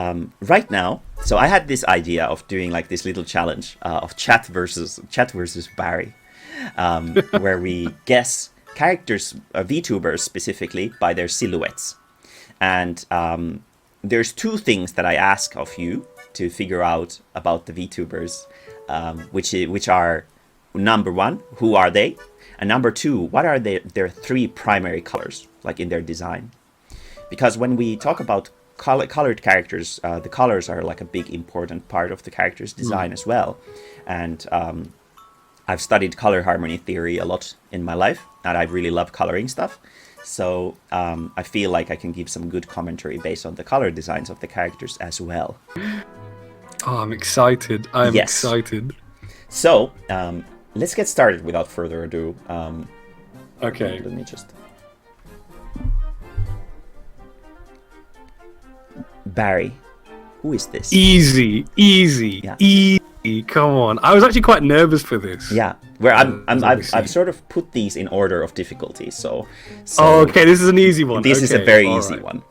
Right now, so I had this idea of doing like this little challenge of chat versus Barry, where we guess characters, VTubers specifically, by their silhouettes. And there's two things that I ask of you to figure out about the VTubers, which are number one, who are they? And number two, what are their three primary colors, like in their design? Because when we talk about colored characters, the colors are like a big important part of the character's design as well. And I've studied color harmony theory a lot in my life, and I really love coloring stuff. So I feel like I can give some good commentary based on the color designs of the characters as well. Oh, I'm excited. I'm excited. So let's get started without further ado. Okay. Let me just... Barry, who is this? Easy. Come on. I was actually quite nervous for this. Yeah, where I've sort of put these in order of difficulty. So oh, okay, this is an easy one. This is a very easy one.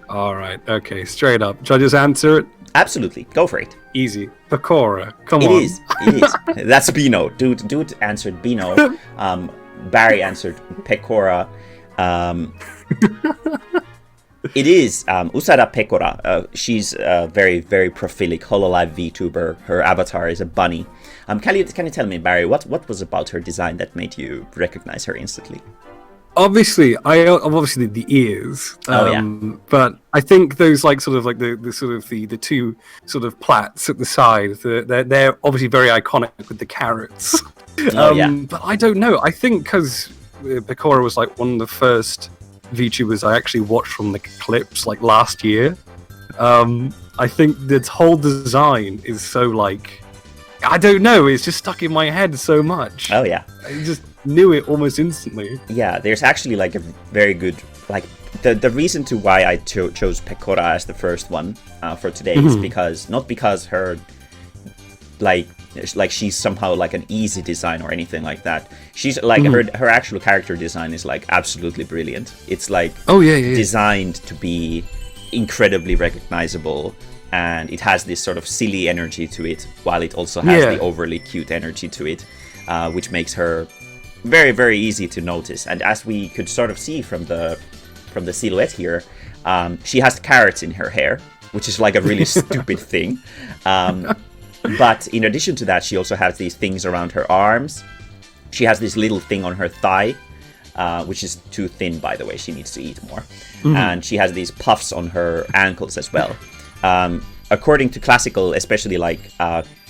All right. Okay, straight up. Should I just answer it? Absolutely, go for it. Easy. Pecora. Come on. It is. That's Bino. Dude answered Bino. Barry answered Pecora. It is Usada Pecora. She's a very, very prolific Hololive VTuber. Her avatar is a bunny. Can you tell me, Barry, what was about her design that made you recognize her instantly? Obviously, the ears. But I think those the two sort of plaits at the side. They're obviously very iconic with the carrots. But I don't know. I think because Pecora was like one of the first VTubers I actually watched from the clips like last year. I think the whole design is so like, I don't know, it's just stuck in my head so much. Oh yeah, I just knew it almost instantly. Yeah, there's actually like a very good like the reason to why I chose Pecora as the first one for today is because not because her like she's somehow like an easy design or anything like that. She's like her actual character design is like absolutely brilliant. It's like designed to be incredibly recognizable, and it has this sort of silly energy to it, while it also has the overly cute energy to it, which makes her very, very easy to notice. And as we could sort of see from the silhouette here, she has carrots in her hair, which is like a really stupid thing. But in addition to that, she also has these things around her arms. She has this little thing on her thigh, which is too thin, by the way. She needs to eat more. And she has these puffs on her ankles as well. According to classical, especially like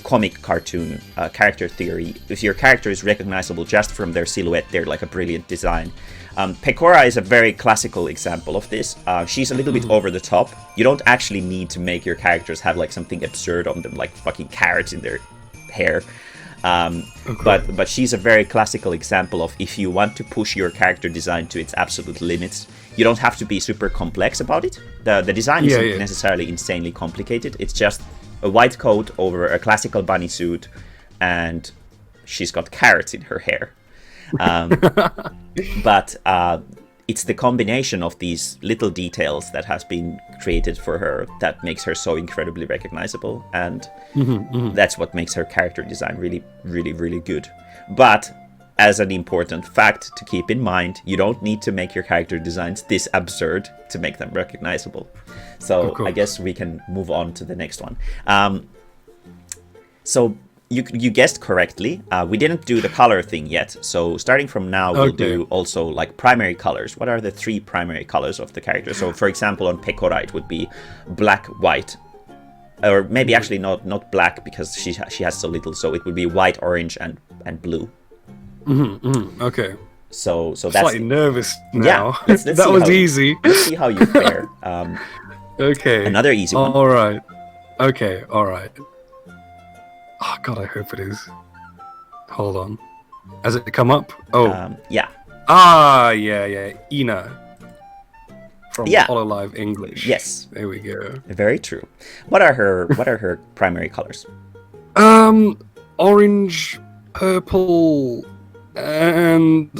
comic cartoon character theory, if your character is recognizable just from their silhouette, they're like a brilliant design. Pecora is a very classical example of this. She's a little bit over the top. You don't actually need to make your characters have like something absurd on them, like fucking carrots in their hair. But she's a very classical example of if you want to push your character design to its absolute limits, you don't have to be super complex about it. The design isn't necessarily insanely complicated. It's just a white coat over a classical bunny suit, and she's got carrots in her hair. But it's the combination of these little details that has been created for her that makes her so incredibly recognizable, and that's what makes her character design really, really, really good. But as an important fact to keep in mind, you don't need to make your character designs this absurd to make them recognizable. So I guess we can move on to the next one. So you guessed correctly. We didn't do the color thing yet. So starting from now, we'll do also like primary colors. What are the three primary colors of the character? So for example, on Pecora, it would be black, white, or maybe actually not black because she has so little. So it would be white, orange, and blue. Okay. So that's slightly nervous now. Yeah, let's that was easy. Let's see how you fare. Okay. Another easy one. All right. Okay. All right. Oh God, I hope it is. Hold on. Has it come up? Oh. Yeah. Yeah. Ina. From Hololive English. Yes. There we go. Very true. What are her primary colors? Orange, purple, and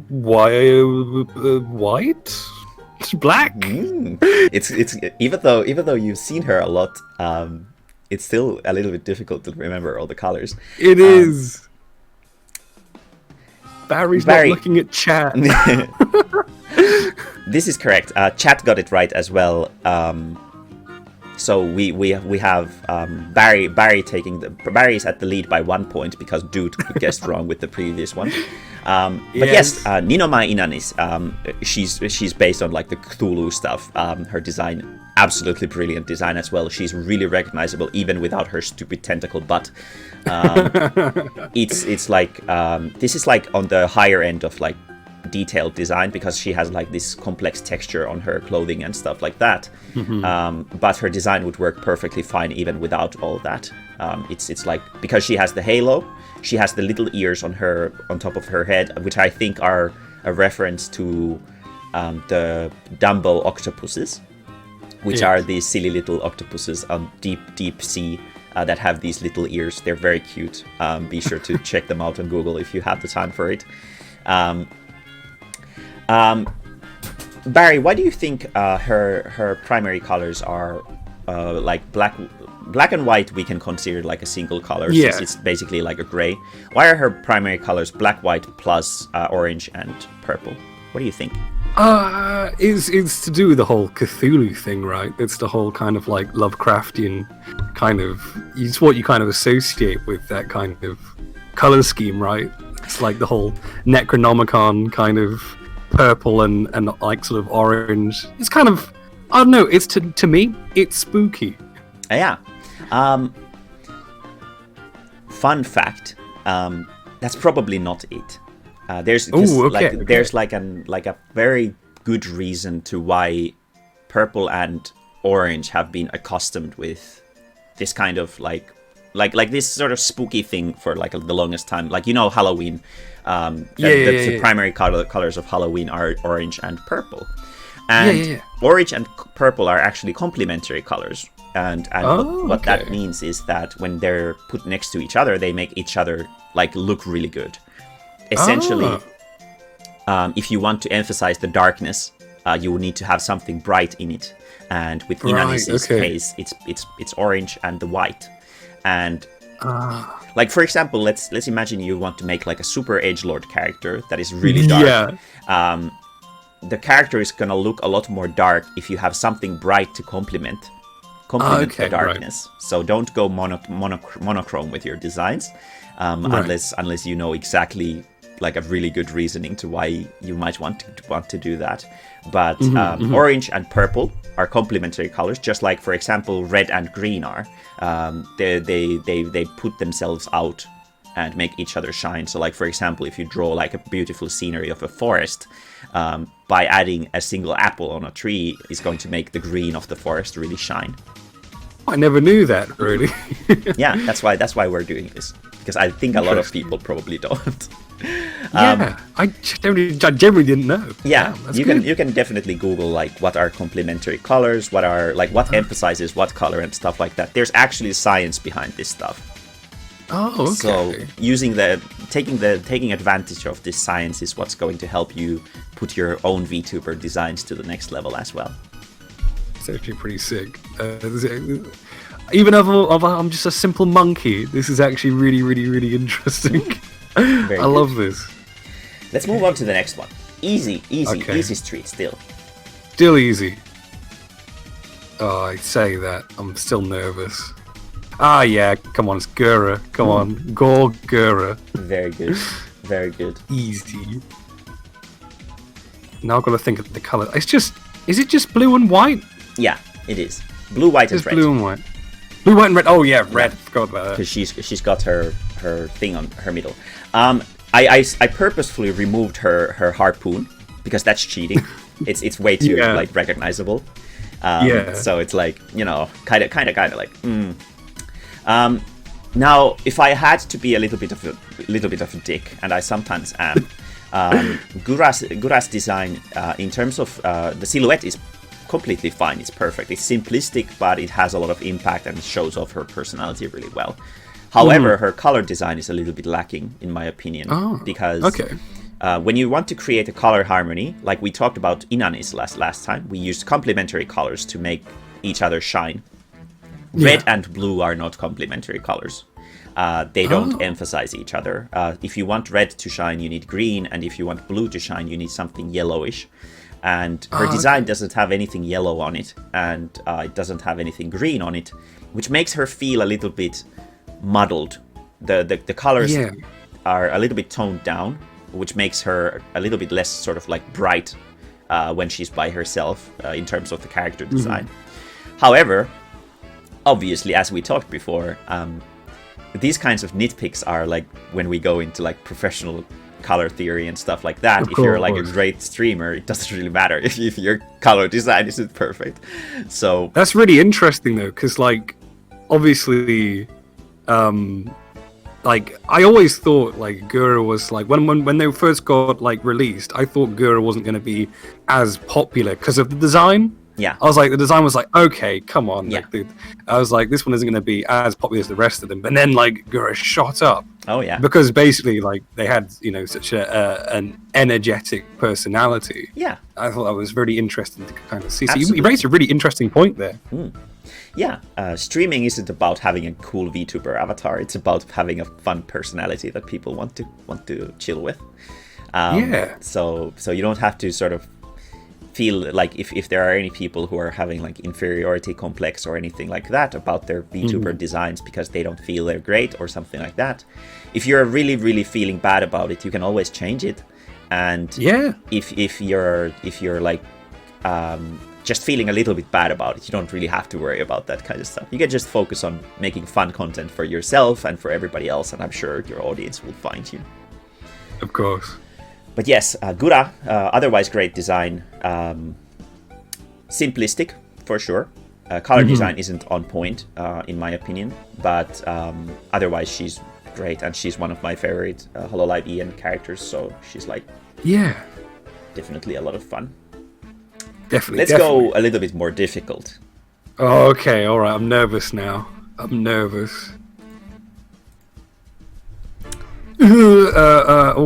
white. Black. It's even though you've seen her a lot, it's still a little bit difficult to remember all the colors. It is. Barry not looking at chat. This is correct. Chat got it right as well. So we have Barry taking Barry's at the lead by 1 point because Dude guessed wrong with the previous one. But yes, Mae-mae Inanis. She's based on like the Cthulhu stuff. Her design, absolutely brilliant design as well. She's really recognizable even without her stupid tentacle butt. It's like this is like on the higher end of like detailed design because she has like this complex texture on her clothing and stuff like that. But her design would work perfectly fine even without all that. It's like because she has the halo, she has the little ears on top of her head, which I think are a reference to the Dumbo octopuses, which are these silly little octopuses on deep sea that have these little ears. They're very cute. Be sure to check them out on Google if you have the time for it. Barry, why do you think her primary colors are like black and white? We can consider like a single color. Yeah. It's basically like a gray. Why are her primary colors black, white plus orange and purple? What do you think? It's to do with the whole Cthulhu thing, right? It's the whole kind of like Lovecraftian kind of. It's what you kind of associate with that kind of color scheme, right? It's like the whole Necronomicon kind of purple and like sort of orange. It's kind of, I don't know. It's to me, it's spooky. Yeah. Fun fact. That's probably not it. There's like a very good reason to why purple and orange have been accustomed with this kind of like this sort of spooky thing for like the longest time. Like, you know, Halloween. The primary colors of Halloween are orange and purple. And orange and purple are actually complementary colors. And what that means is that when they're put next to each other, they make each other like look really good. Essentially, if you want to emphasize the darkness, you will need to have something bright in it. And with Inanis' case, it's orange and the white. And like, for example, let's imagine you want to make like a super edgelord character that is really dark. The character is gonna look a lot more dark if you have something bright to complement the darkness. Right. So don't go monochrome with your designs, unless you know exactly like a really good reasoning to why you might want to do that. But orange and purple are complementary colors, just like, for example, red and green are. They put themselves out and make each other shine. So, like, for example, if you draw like a beautiful scenery of a forest, by adding a single apple on a tree is going to make the green of the forest really shine. I never knew that, really. Yeah, that's why we're doing this, because I think a lot of people probably don't. I generally didn't know. Yeah, you can definitely Google like what are complementary colors, what emphasizes what color and stuff like that. There's actually science behind this stuff. Oh, okay. So taking advantage of this science is what's going to help you put your own VTuber designs to the next level as well. It's actually pretty sick. Even though I'm just a simple monkey, this is actually really, really, really interesting. I love this. Let's move on to the next one. Easy street still. Still easy. Oh, I say that. I'm still nervous. Ah, yeah. Come on, it's Gura. Come on. Gura. Very good. Very good. Easy. Now I've got to think of the color. Is it just blue and white? Yeah, it is. Blue, white, and red. Blue and white. Blue, white, and red. Oh, yeah, red. Forgot about that. Because she's got her thing on her middle. I purposefully removed her harpoon because that's cheating. It's way too like recognizable. So it's like, you know, kind of like. Now, if I had to be a little bit of a dick, and I sometimes am, Gura's design in terms of the silhouette is completely fine. It's perfect. It's simplistic, but it has a lot of impact and shows off her personality really well. However, her color design is a little bit lacking, in my opinion, because when you want to create a color harmony, like we talked about Inanis last time, we used complementary colors to make each other shine. Red and blue are not complementary colors. They don't emphasize each other. If you want red to shine, you need green, and if you want blue to shine, you need something yellowish. And her design doesn't have anything yellow on it, and it doesn't have anything green on it, which makes her feel a little bit muddled. The colors are a little bit toned down, which makes her a little bit less sort of like bright when she's by herself in terms of the character design. However, obviously, as we talked before, these kinds of nitpicks are like when we go into like professional color theory and stuff like that. If you're like a great streamer, it doesn't really matter if your color design isn't perfect. So that's really interesting though, because like obviously like I always thought like Gura was like when they first got like released, I thought Gura wasn't going to be as popular because of the design. Yeah, I was like, the design was like, okay, come on. Yeah. Like, dude. I was like, this one isn't going to be as popular as the rest of them. But then, like, Gura shot up. Oh, yeah. Because basically, like, they had, you know, such an energetic personality. Yeah. I thought that was really interesting to kind of see. So you raised a really interesting point there. Yeah. Streaming isn't about having a cool VTuber avatar. It's about having a fun personality that people want to chill with. So you don't have to sort of feel like if there are any people who are having like inferiority complex or anything like that about their VTuber designs because they don't feel they're great or something like that, if you're really feeling bad about it, you can always change it. And if you're like just feeling a little bit bad about it, you don't really have to worry about that kind of stuff. You can just focus on making fun content for yourself and for everybody else, and I'm sure your audience will find you. Of course. But yes, Gura, otherwise great design, simplistic for sure. Color design isn't on point, in my opinion, but otherwise she's great, and she's one of my favorite Hololive Ian characters, so she's like, definitely a lot of fun. Let's go a little bit more difficult. Oh, okay, all right, I'm nervous now. I'm nervous. Let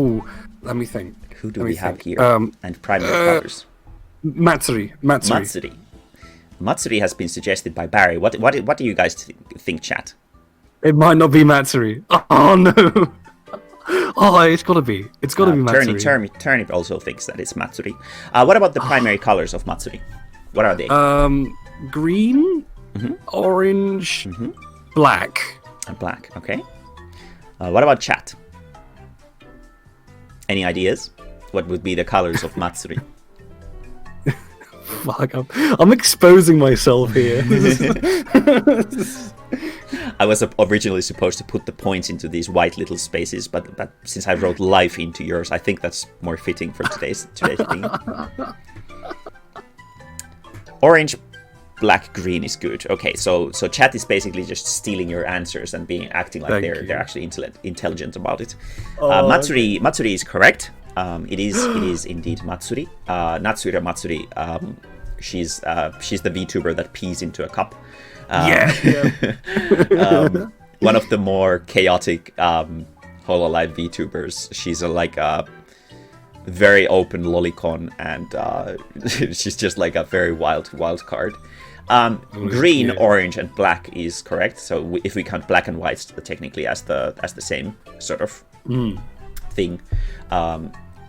me think. Who do we have here? And primary colors. Matsuri. Matsuri has been suggested by Barry. What do you guys think, chat? It might not be Matsuri. Oh no! Oh, it's gotta be. It's gotta be Matsuri. Turnip also thinks that it's Matsuri. What about the primary colors of Matsuri? What are they? Green, orange, black. Black. Okay. What about chat? Any ideas? What would be the colors of Matsuri? Fuck, I'm exposing myself here. I was originally supposed to put the points into these white little spaces, but since I wrote life into yours, I think that's more fitting for today's thing. Orange, black, green is good. Okay, so chat is basically just stealing your answers and acting like they're actually intelligent about it. Matsuri is correct. It is indeed Matsuri. Natsura Matsuri. She's the VTuber that pees into a cup. One of the more chaotic Hololive VTubers. She's like a very open lolicon, and she's just like a very wild card. Green, orange, and black is correct. So if we count black and white technically as the same sort of thing,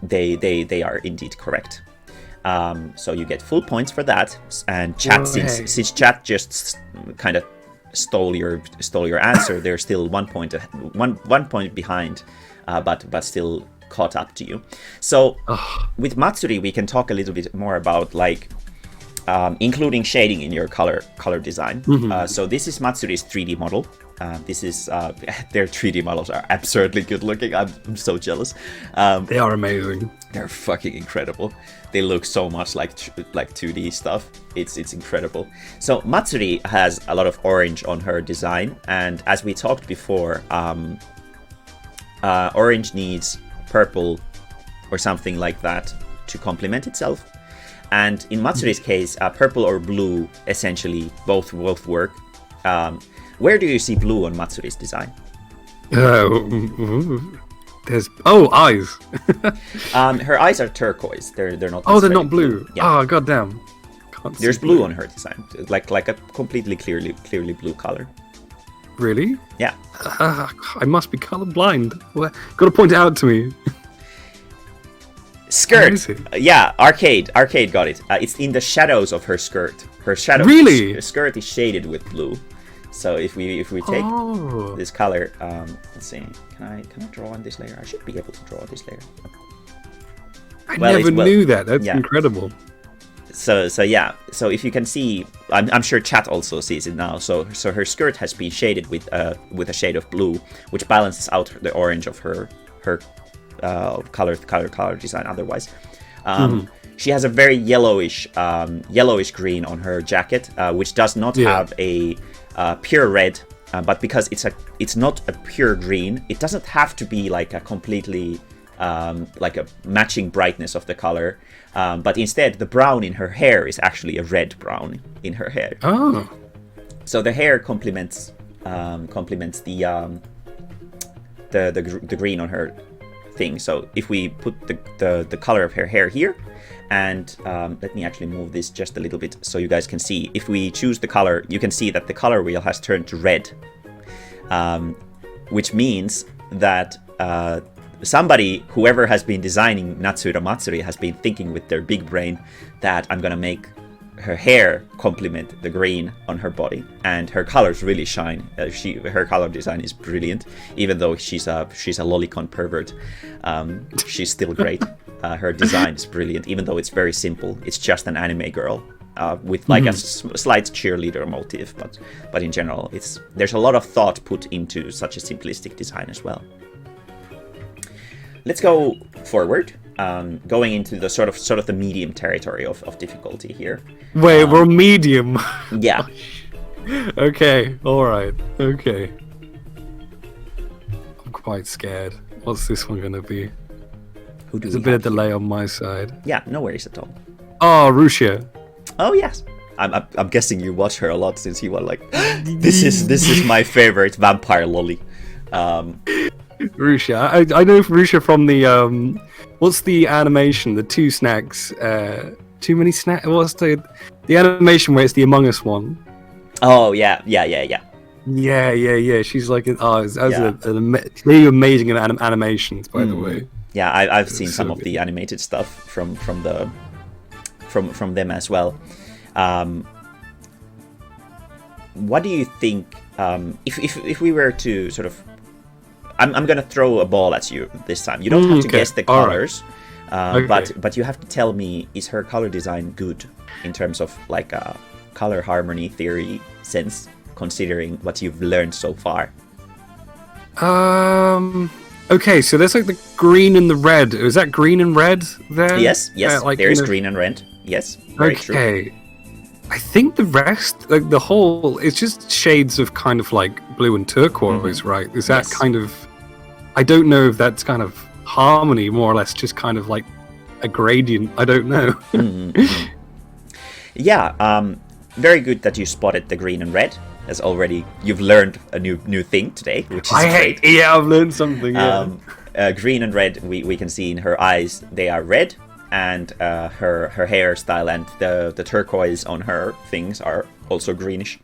they are indeed correct. So you get full points for that. And chat, since chat just kind of stole your answer, they're still 1 point behind, but still caught up to you. So with Matsuri, we can talk a little bit more about like including shading in your color design. So this is Matsuri's 3D model. This is their 3D models are absurdly good looking. I'm so jealous. They are amazing. They're fucking incredible. They look so much like 2D stuff. It's incredible. So Matsuri has a lot of orange on her design, and as we talked before, orange needs purple or something like that to complement itself. And in Matsuri's case, purple or blue essentially both work. Where do you see blue on Matsuri's design? There's eyes. Her eyes are turquoise. They're not. Oh, they're not blue. Yeah. Oh, goddamn. There's blue on her design, like a completely clearly blue color. Really? Yeah. I must be colorblind. Got to point it out to me. Skirt. Yeah, arcade got it. It's in the shadows of her skirt. Her shadow. Really? Skirt is shaded with blue. So if we take this color, let's see. Can I draw on this layer? I should be able to draw this layer. I never knew that. That's incredible. So yeah. So if you can see, I'm sure chat also sees it now. So her skirt has been shaded with a shade of blue, which balances out the orange of her color design. Otherwise, she has a very yellowish green on her jacket, which does not have a pure red. But because it's not a pure green, it doesn't have to be like a completely like a matching brightness of the color. But instead, the brown in her hair is actually a red brown in her hair. Oh. So the hair complements the green on her thing. So if we put the color of her hair here, and let me actually move this just a little bit so you guys can see. If we choose the color, you can see that the color wheel has turned to red, which means that whoever has been designing Natsura Matsuri, has been thinking with their big brain that I'm gonna make her hair complement the green on her body, and her colors really shine. Her color design is brilliant, even though she's a lolicon pervert. She's still great. Her design is brilliant, even though it's very simple. It's just an anime girl with like a slight cheerleader motif, but in general, there's a lot of thought put into such a simplistic design as well. Let's go forward, going into the sort of the medium territory of difficulty here. Wait, we're medium. Yeah. Okay, alright, okay. I'm quite scared. What's this one gonna be? There's a bit of delay on my side. Yeah, no worries at all. Oh, Rusia. Oh yes. I'm guessing you watch her a lot since you were like, this is my favorite vampire lolly. Rusha. I know Rusha from the what's the animation? The two snacks. Too many snacks. What's the animation where it's the Among Us one? Oh yeah. Yeah. She's like really amazing in animations, by the way. Yeah, I've seen some of the animated stuff from them as well. What do you think? If we were to sort of, I'm gonna throw a ball at you this time. You don't have to guess the colors, but you have to tell me, is her color design good in terms of like a color harmony theory sense, considering what you've learned so far? Okay, so there's like the green and the red. Is that green and red there? Yes. There's green and red. Yes. Very true. I think the rest, like the whole, it's just shades of kind of like blue and turquoise, right? Is that kind of? I don't know if that's kind of harmony, more or less, just kind of like a gradient. I don't know. Yeah. Very good that you spotted the green and red. As already, you've learned a new thing today, which is great. Yeah, I've learned something. Yeah. Green and red, we can see in her eyes, they are red, and her hairstyle and the turquoise on her things are also greenish.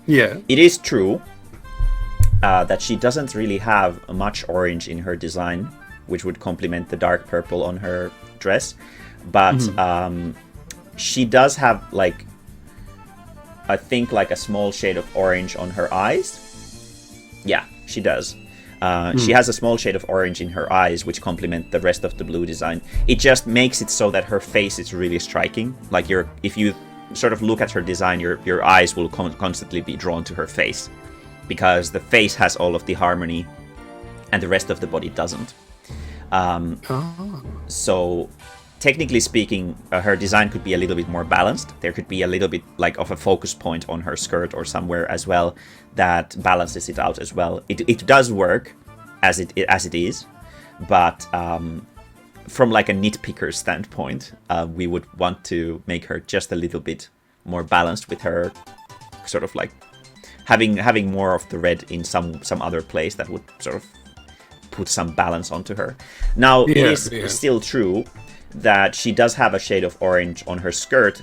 Yeah. It is true that she doesn't really have much orange in her design, which would complement the dark purple on her dress, but she does have like, I think, like a small shade of orange on her eyes. Yeah, she does. She has a small shade of orange in her eyes, which complement the rest of the blue design. It just makes it so that her face is really striking. Like if you sort of look at her design, your eyes will constantly be drawn to her face, because the face has all of the harmony, and the rest of the body doesn't. So, technically speaking, her design could be a little bit more balanced. There could be a little bit like of a focus point on her skirt or somewhere as well that balances it out as well. It does work as it is, but from like a nitpicker standpoint, we would want to make her just a little bit more balanced, with her sort of like having more of the red in some other place that would sort of put some balance onto her. Now, it is still true that she does have a shade of orange on her skirt,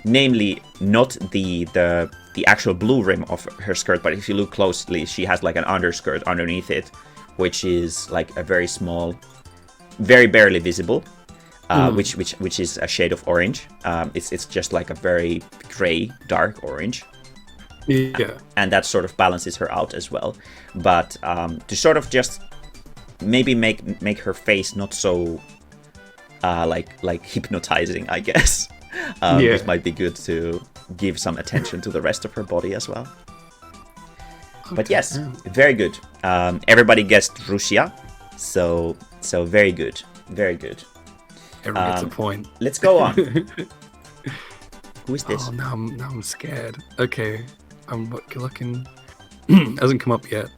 namely not the actual blue rim of her skirt, but if you look closely, she has like an underskirt underneath it, which is like a very small, very barely visible, which is a shade of orange. It's just like a very gray, dark orange. Yeah. And that sort of balances her out as well. But to sort of just maybe make her face not so like hypnotizing, I guess. It might be good to give some attention to the rest of her body as well. Okay. But yes, very good. Everybody guessed Russia, so very good, very good. Everyone gets a point. Let's go on. Who is this? Oh, now I'm scared. Okay, I'm looking. Hasn't come up yet.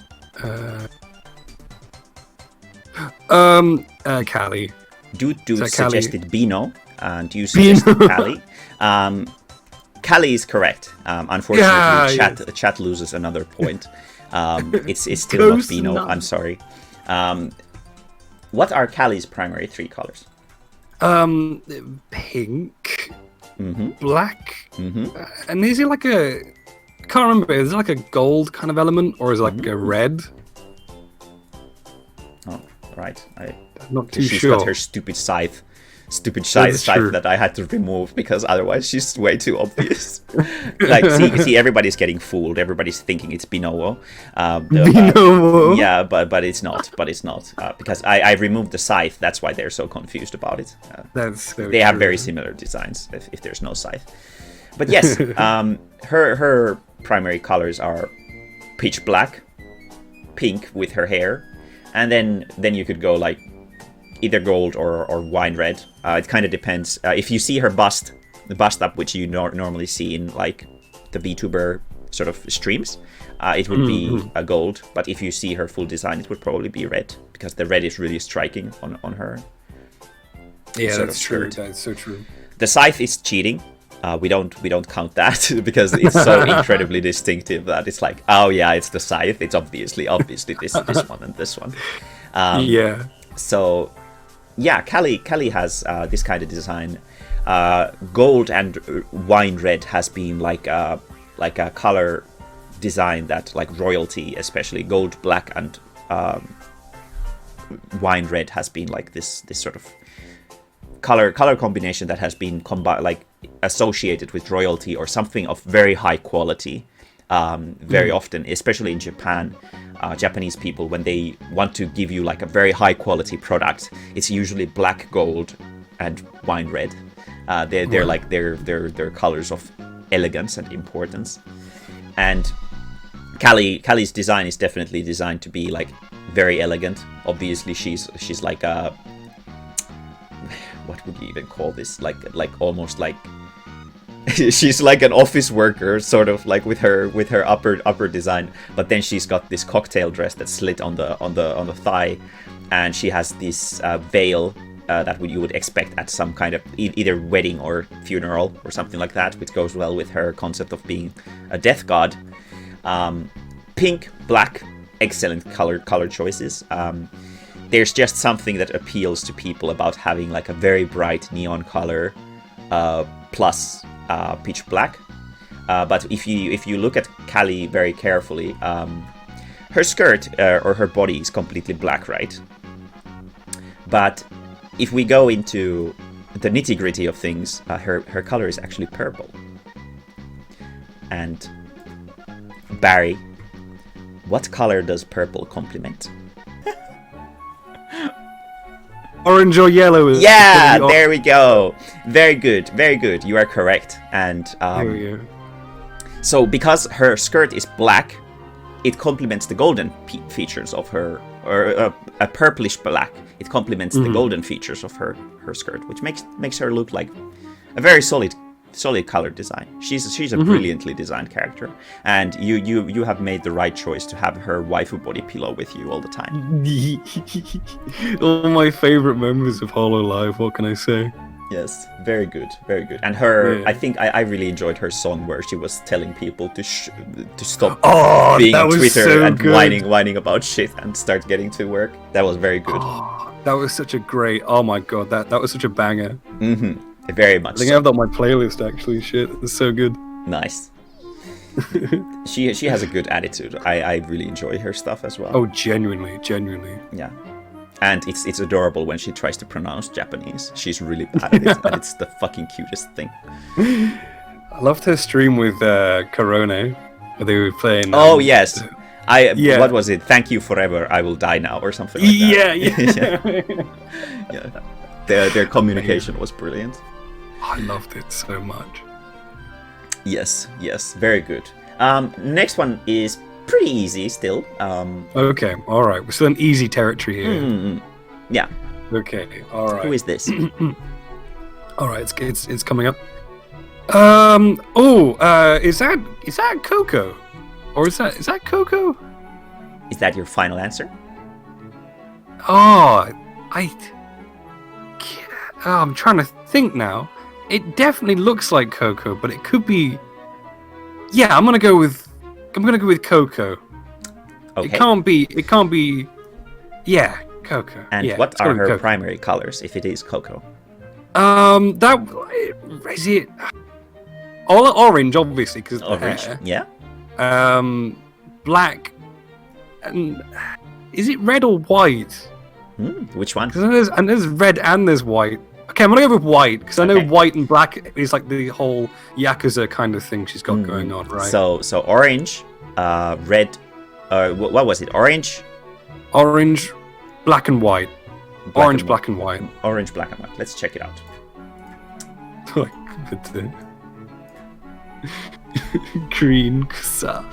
Callie. Dude suggested Bino, and you suggested Callie. Callie is correct. Unfortunately, chat loses another point. It's still not Bino. I'm sorry. What are Callie's primary 3 colors? Pink, black, and is it like a? I can't remember. Is it like a gold kind of element, or is it like a red? Oh, right. I'm not too sure. She's got her stupid scythe that I had to remove because otherwise she's way too obvious. Like, see, everybody's getting fooled. Everybody's thinking it's Binowo. Yeah, but it's not. Because I removed the scythe. That's why they're so confused about it. They have very similar designs if there's no scythe. But yes, her primary colors are pitch black, pink with her hair, and then you could go like either gold or wine red. It kind of depends. If you see her the bust up, which you normally see in like the VTuber sort of streams, it would be a gold. But if you see her full design, it would probably be red, because the red is really striking on her. Yeah, that's true. That's so true. The scythe is cheating. We don't count that because it's so incredibly distinctive that it's like, oh yeah, it's the scythe. It's obviously this one and this one. So yeah, Callie has this kind of design. Gold and wine red has been like a color design that like royalty, especially gold, black, and wine red has been like this sort of color combination that has been associated with royalty or something of very high quality. Very often, especially in Japan, Japanese people, when they want to give you like a very high quality product, it's usually black, gold, and wine red. They're like they're colors of elegance and importance. And Callie's design is definitely designed to be like very elegant. Obviously, she's like a, what would you even call this? Like almost like she's like an office worker, sort of like with her upper design. But then she's got this cocktail dress that's slit on the thigh, and she has this veil that you would expect at some kind of either wedding or funeral or something like that, which goes well with her concept of being a death god. Pink, black, excellent color choices. There's just something that appeals to people about having like a very bright neon color plus pitch black. But if you look at Callie very carefully, her skirt or her body is completely black, right? But if we go into the nitty-gritty of things, her color is actually purple. And Barry, what color does purple complement? Orange or yellow? Yeah, there we go. Very good, very good. You are correct. And so because her skirt is black, it complements the golden features of her, or a purplish black. It complements the golden features of her skirt, which makes her look like a very solid color design. She's a brilliantly designed character, and you have made the right choice to have her waifu body pillow with you all the time. All my favorite members of Hololive. What can I say? Yes, very good, very good. And her, I think I really enjoyed her song where she was telling people to stop being on Twitter so and good. whining about shit and start getting to work. That was very good. Oh, that was such a great. Oh my god, that was such a banger. Very much. I think I have that on my playlist actually. Shit, it's so good. Nice. She has a good attitude. I really enjoy her stuff as well. Oh, genuinely. Yeah. And it's adorable when she tries to pronounce Japanese. She's really bad at it, and it's the fucking cutest thing. I loved her stream with Corona, where they were playing. Oh yes, what was it? Thank you forever. I will die now, or something like that. Yeah. Their communication was brilliant. I loved it so much. Yes, very good. Next one is pretty easy still. Okay, all right. We're still in easy territory here. Yeah. Okay, all right. Who is this? All right, it's coming up. Is that Coco, or is that Coco? Is that your final answer? Oh, I'm trying to think now. It definitely looks like Coco, but it could be. Yeah, I'm gonna go with Coco. Okay. It can't be. Yeah, Coco. And what are her primary colors if it is Coco? That is it. All orange, obviously, because orange. Hair. Yeah. Black. And is it red or white? Which one? Because there's red and there's white. Okay, I'm gonna go with white because I know white and black is like the whole Yakuza kind of thing she's got going on, right? So orange, red. What was it? Orange, black and white. Black and white. Orange, black and white. Let's check it out. Green kusa.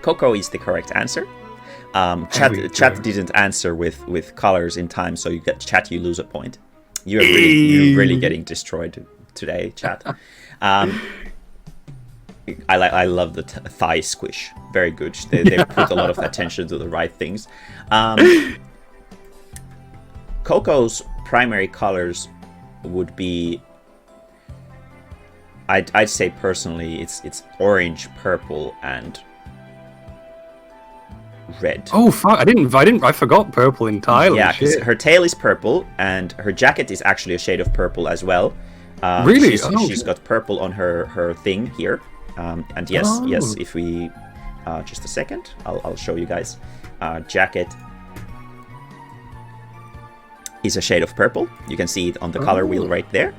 Coco is the correct answer. Chat didn't answer with colors in time, so you lose a point. You're really getting destroyed today, chat. I love the thigh squish. Very good. They put a lot of attention to the right things. Coco's primary colors would be. I'd say personally, it's orange, purple, and red. Oh fuck! I forgot purple entirely. Yeah, because her tail is purple and her jacket is actually a shade of purple as well. Really? She's got purple on her thing here. And yes, if we just a second, I'll show you guys. Jacket is a shade of purple. You can see it on the color wheel right there.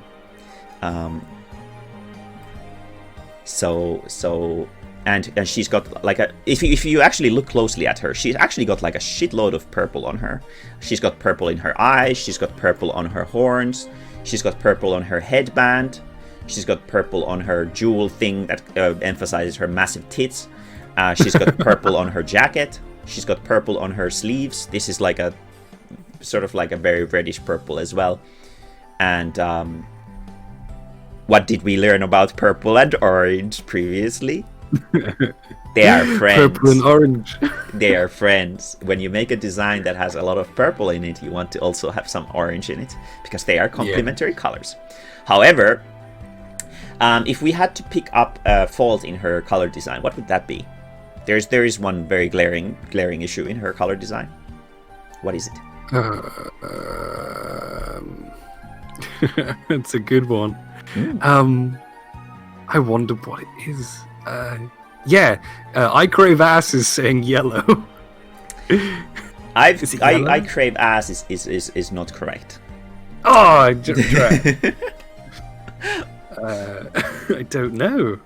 And she's got like if you actually look closely at her, she's actually got like a shitload of purple on her. She's got purple in her eyes, she's got purple on her horns, she's got purple on her headband, she's got purple on her jewel thing that emphasizes her massive tits. She's got purple on her jacket, she's got purple on her sleeves. This is like a sort of like a very reddish purple as well. And what did we learn about purple and orange previously? They are friends. Purple and orange. They are friends. When you make a design that has a lot of purple in it, you want to also have some orange in it because they are complementary colors. However, if we had to pick up a fault in her color design, what would that be? There is one very glaring issue in her color design. What is it? It's a good one. I wonder what it is. I crave ass is saying yellow. I crave ass is not correct. Oh, I don't know.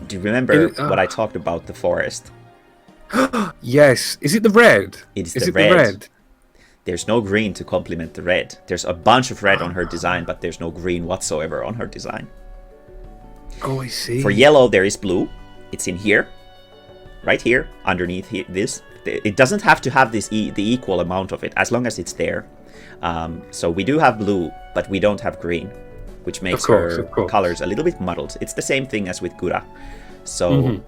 Do you remember what I talked about the forest? Yes. Is it the red? It's the red. There's no green to complement the red. There's a bunch of red on her design, but there's no green whatsoever on her design. Oh, I see. For yellow, there is blue. It's in here. Right here, underneath this. It doesn't have to have the equal amount of it, as long as it's there. So we do have blue, but we don't have green, which makes her colors a little bit muddled. It's the same thing as with Gura. So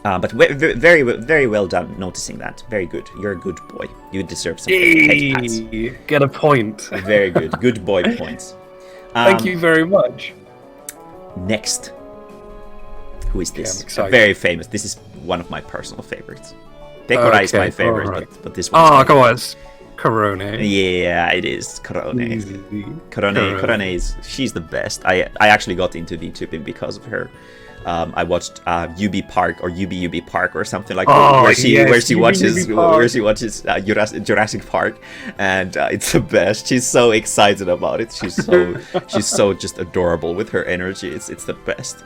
But very well done noticing that. Very good. You're a good boy. You deserve some head pats. Get a point. Very good. Good boy points. Thank you very much. Next. Who is this? Okay, very famous. This is one of my personal favorites. Pecora is my favorite, right. but this one. Oh, come on. It's Corone. Yeah, it is. Corone. Corone is... She's the best. I actually got into VTubing because of her. I watched UB Park or UB Park or something like that, where she watches Jurassic Park, and it's the best. She's so excited about it. She's so just adorable with her energy. It's the best.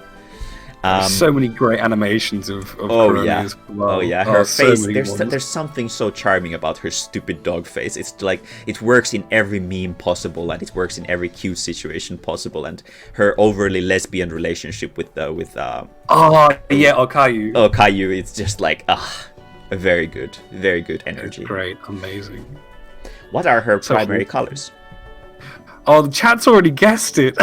So many great animations of Corona as well. Oh yeah, her face. There's something so charming about her stupid dog face. It's like it works in every meme possible, and it works in every cute situation possible. And her overly lesbian relationship with Okayu. Okayu, it's just like a very good energy. It's great, amazing. What are her primary colors? Oh, the chat's already guessed it.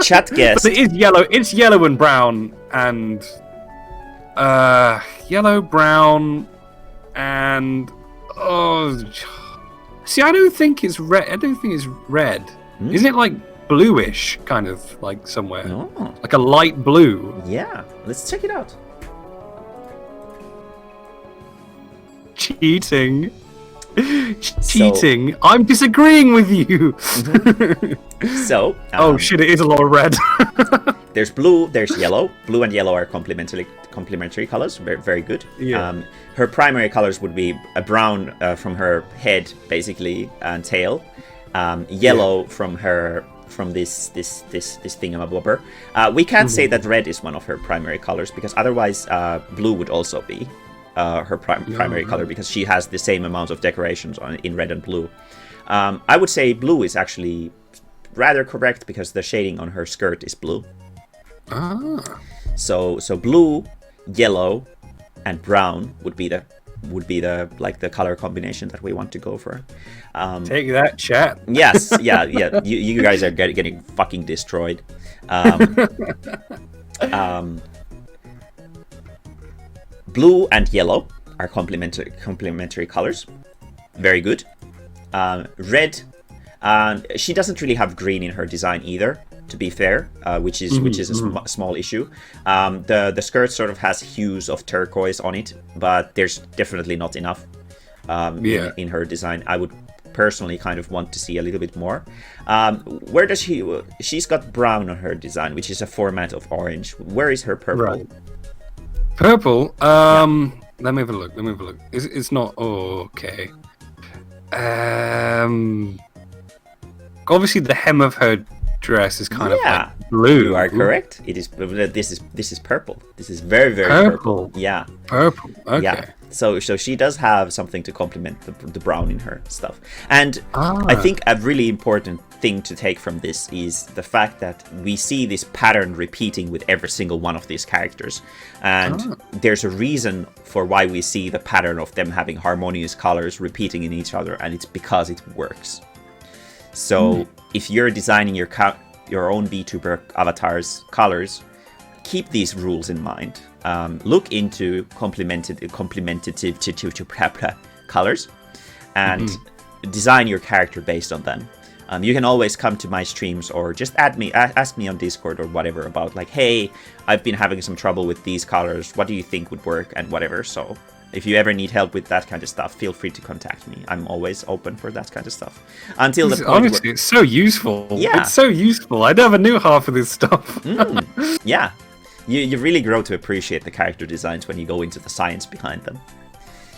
Chat guessed. But it is yellow. It's yellow and brown, and yellow, brown, and see, I don't think it's red. I don't think it's red. Isn't it like bluish, kind of like somewhere, like a light blue? Yeah, let's check it out. Cheating. Cheating. I'm disagreeing with you. So oh shit, it is a lot of red. There's blue, there's yellow. Blue and yellow are complementary colors. Very, very good. Yeah. Her primary colors would be a brown from her head basically and tail, yellow from this thingamabobber. We can't say that red is one of her primary colors, because otherwise blue would also be her primary color, because she has the same amount of decorations in red and blue. I would say blue is actually rather correct, because the shading on her skirt is blue. So blue, yellow, and brown would be the color combination that we want to go for. Take that, chat. Yes, yeah. You guys are getting fucking destroyed. Blue and yellow are complementary colors. Very good. Red. She doesn't really have green in her design either, to be fair, which is a small issue. The skirt sort of has hues of turquoise on it, but there's definitely not enough in her design. I would personally kind of want to see a little bit more. Where does she's got brown on her design, which is a format of orange. Where is her purple? Right. Purple? Let me have a look. It's not... Oh, okay. Obviously the hem of her dress is kind of like blue. You are correct. It is. This is purple. This is very, very purple. Yeah. Purple. Okay. Yeah. So she does have something to complement the brown in her stuff. And I think a really important thing to take from this is the fact that we see this pattern repeating with every single one of these characters. And there's a reason for why we see the pattern of them having harmonious colors repeating in each other, and it's because it works. So if you're designing your own VTuber avatar's colors, keep these rules in mind. Look into complementative colors and design your character based on them. You can always come to my streams or just ask me on Discord or whatever about like, hey, I've been having some trouble with these colors. What do you think would work and whatever. So if you ever need help with that kind of stuff, feel free to contact me. I'm always open for that kind of stuff. Until the point honestly, it's so useful. Yeah. It's so useful. I never knew half of this stuff. Yeah. You really grow to appreciate the character designs when you go into the science behind them.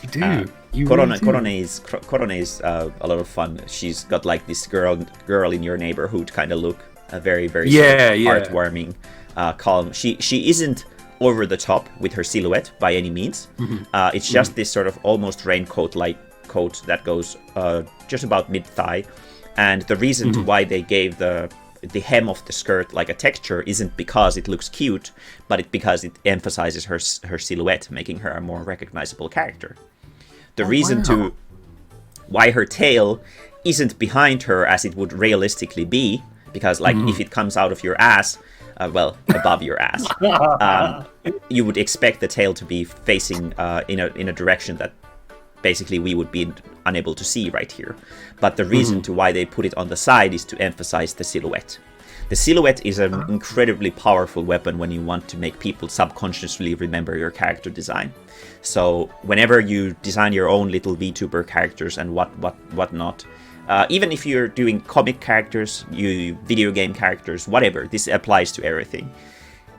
You do. Corone is a lot of fun. She's got like this girl in your neighborhood kind of look. A very, very heartwarming, calm. She isn't over the top with her silhouette by any means. It's just this sort of almost raincoat-like coat that goes just about mid-thigh. And the reason to why they gave the hem of the skirt like a texture isn't because it looks cute, but it's because it emphasizes her silhouette, making her a more recognizable character. The reason to why her tail isn't behind her as it would realistically be, because like if it comes out of your ass, well, above your ass, you would expect the tail to be facing in a direction that basically we would be unable to see right here. But the reason to why they put it on the side is to emphasize the silhouette. The silhouette is an incredibly powerful weapon when you want to make people subconsciously remember your character design. So whenever you design your own little VTuber characters and whatnot, even if you're doing comic characters, video game characters, whatever, this applies to everything.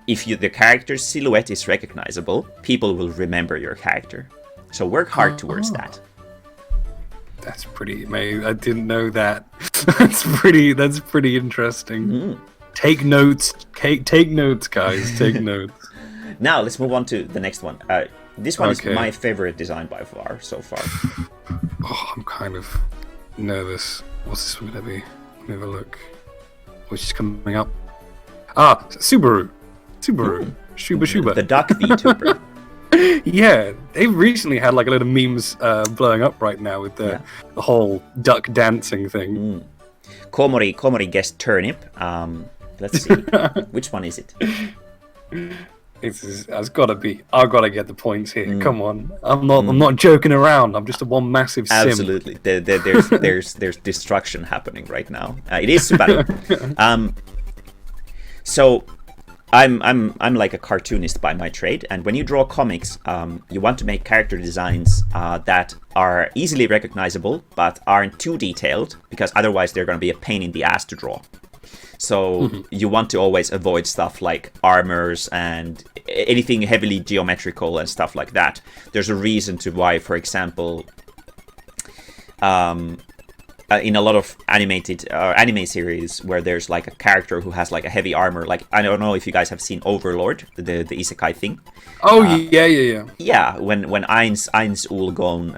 If the character's silhouette is recognizable, people will remember your character. So work hard towards that. That's pretty amazing. I didn't know that. That's pretty interesting. Take notes. Take notes, guys. Take notes. Now let's move on to the next one. This one is my favorite design by far so far. Oh, I'm kind of nervous. What's this one gonna be? Let me have a look. Which is coming up? Ah, Subaru. Shuba. The duck VTuber. Yeah, they've recently had like a lot of memes blowing up right now with the whole duck dancing thing. Komori guessed turnip. Let's see. Which one is it? It's gotta be. I've gotta get the points here. Come on, I'm not joking around. I'm just a one massive sim. Absolutely. There's destruction happening right now. It is Subaru. So I'm like a cartoonist by my trade, and when you draw comics, you want to make character designs that are easily recognizable but aren't too detailed, because otherwise they're going to be a pain in the ass to draw. So you want to always avoid stuff like armors and anything heavily geometrical and stuff like that. There's a reason to why, for example, in a lot of anime series where there's like a character who has like a heavy armor, like I don't know if you guys have seen Overlord, the isekai thing. Oh yeah. Yeah, when Eins Ulgon,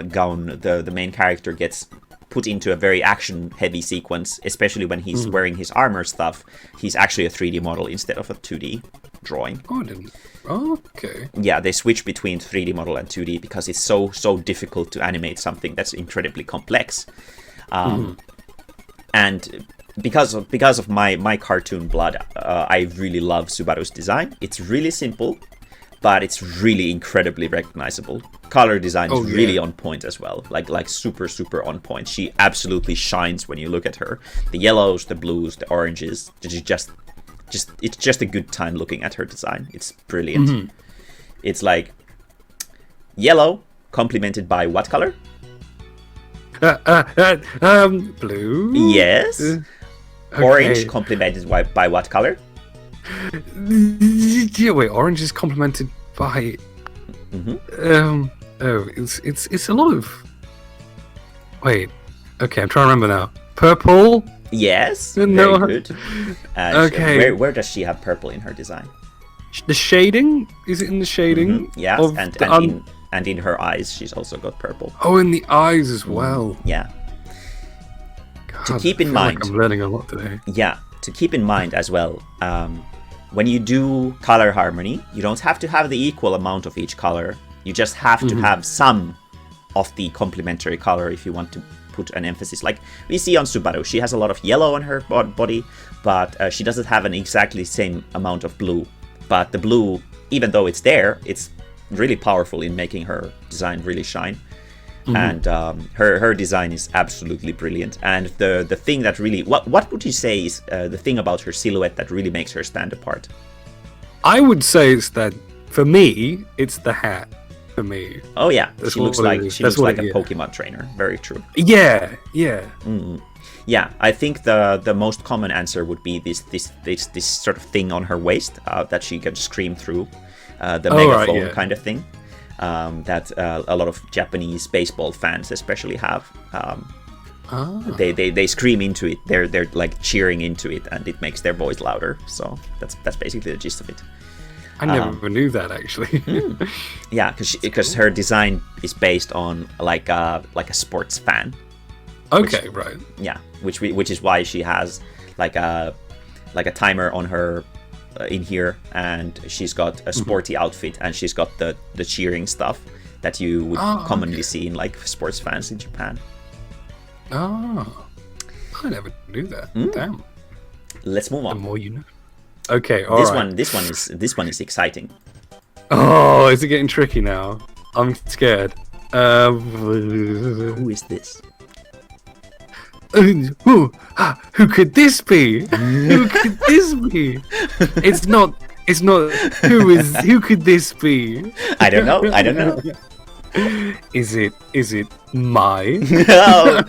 the main character, gets put into a very action-heavy sequence, especially when he's wearing his armor stuff, he's actually a 3D model instead of a 2D drawing. Oh, I didn't. Oh, okay. Yeah, they switch between 3D model and 2D because it's so difficult to animate something that's incredibly complex. And because of my cartoon blood, I really love Subaru's design. It's really simple, but it's really incredibly recognizable. Color design is really on point as well, like super on point. She absolutely shines when you look at her. The yellows, the blues, the oranges, it's just a good time looking at her design. It's brilliant. It's like yellow complemented by what color? Blue. Yes. Orange complemented by what color? Yeah, wait. Orange is complemented by. It's a lot of. Wait. Okay, I'm trying to remember now. Purple. Yes. No. Very good. Okay. Where does she have purple in her design? The shading? Is it in the shading? Yes, and in her eyes, she's also got purple. Oh, in the eyes as well. Yeah. God, to keep in mind, like I'm learning a lot today. Yeah, to keep in mind as well, when you do color harmony, you don't have to have the equal amount of each color. You just have to have some of the complementary color if you want to put an emphasis. Like we see on Subaru, she has a lot of yellow on her body, but she doesn't have an exactly same amount of blue. But the blue, even though it's there, it's really powerful in making her design really shine. And her design is absolutely brilliant. And the thing that really, what would you say is the thing about her silhouette that really makes her stand apart? I would say it's that, for me, it's the hat. For me. Oh yeah, she looks like a Pokemon trainer. Very true. Yeah. Yeah, I think the most common answer would be this sort of thing on her waist that she can scream through, the megaphone kind of thing. That a lot of Japanese baseball fans especially have. They scream into it. They're like cheering into it, and it makes their voice louder. So that's basically the gist of it. I never knew that actually. Yeah, because her design is based on like a sports fan. Okay, right. Yeah, which is why she has like a timer on her. In here, and she's got a sporty outfit, and she's got the cheering stuff that you would commonly see in like sports fans in Japan. Oh, I never knew that. Damn. Let's move on. The more you know. Okay, all right. This one is exciting. Oh, is it getting tricky now? I'm scared. Who is this? Who could this be? Who could this be? It's not. Who could this be? I don't know. Is it Mae? No.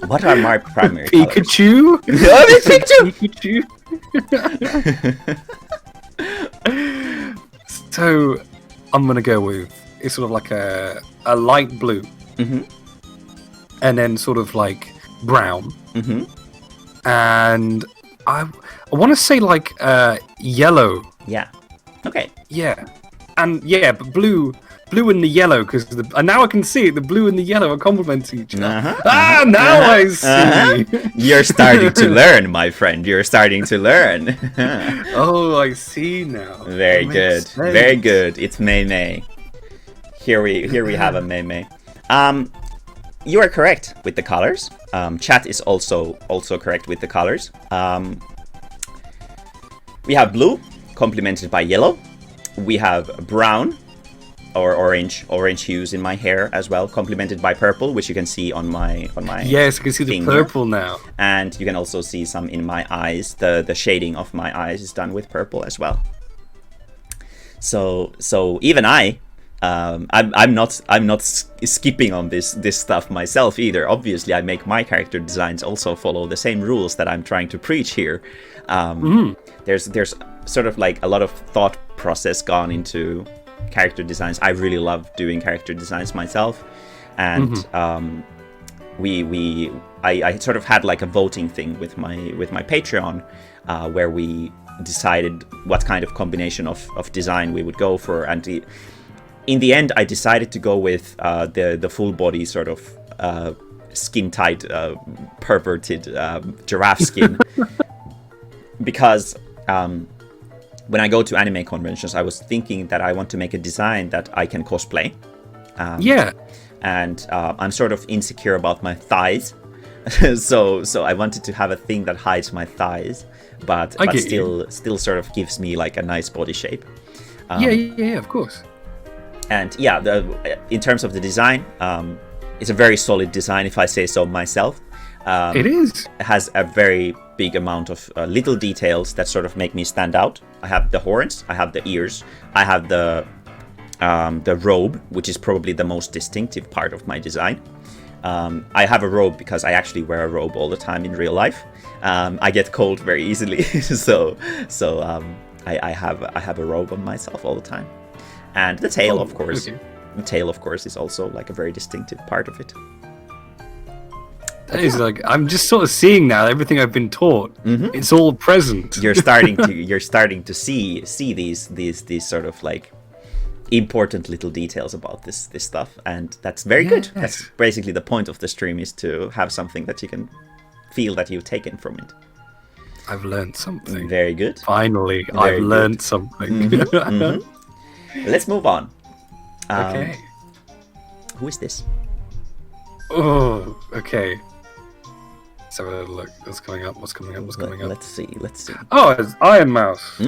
What are my primary Pikachu? colors? Oh, it's Pikachu. So I'm gonna go with it's sort of like a light blue, and then sort of like brown, and I want to say like yellow. Yeah. Okay. Yeah, and yeah, but blue and the yellow because now I can see it. The blue and the yellow are complementing each other. Now I see. You're starting to learn, my friend. You're starting to learn. Oh, I see now. Very good. Sense. Very good. It's Mae-mae. Here we have a Mae-mae. You are correct with the colors. Chat is also correct with the colors. We have blue complemented by yellow. We have brown or orange hues in my hair as well, complemented by purple, which you can see on my Yes, I can see the purple now. And you can also see some in my eyes. The shading of my eyes is done with purple as well. So even I'm not skipping on this stuff myself either. Obviously, I make my character designs also follow the same rules that I'm trying to preach here. There's sort of like a lot of thought process gone into character designs. I really love doing character designs myself, and I sort of had like a voting thing with my Patreon, where we decided what kind of combination of design we would go for, and in the end I decided to go with the full body sort of skin tight perverted giraffe skin because when I go to anime conventions, I was thinking that I want to make a design that I can cosplay. And I'm sort of insecure about my thighs, so I wanted to have a thing that hides my thighs, but still sort of gives me like a nice body shape. Yeah, of course. And yeah, in terms of the design, it's a very solid design, if I say so myself. It is. It has a very big amount of little details that sort of make me stand out. I have the horns, I have the ears, I have the robe, which is probably the most distinctive part of my design. I have a robe because I actually wear a robe all the time in real life. I get cold very easily, so I have a robe on myself all the time. And the tail, of course. Okay. The tail, of course, is also like a very distinctive part of it. That is like I'm just sort of seeing now everything I've been taught. It's all present. You're starting to see these sort of like important little details about this stuff, and that's very good. That's basically the point of the stream, is to have something that you can feel that you've taken from it. I've learned something. Very good. Finally, I've learned something. Let's move on. Okay. Who is this? Oh, okay. Let's have a little look. What's coming up? What's coming up? Let's see. Oh, it's Iron Mouse.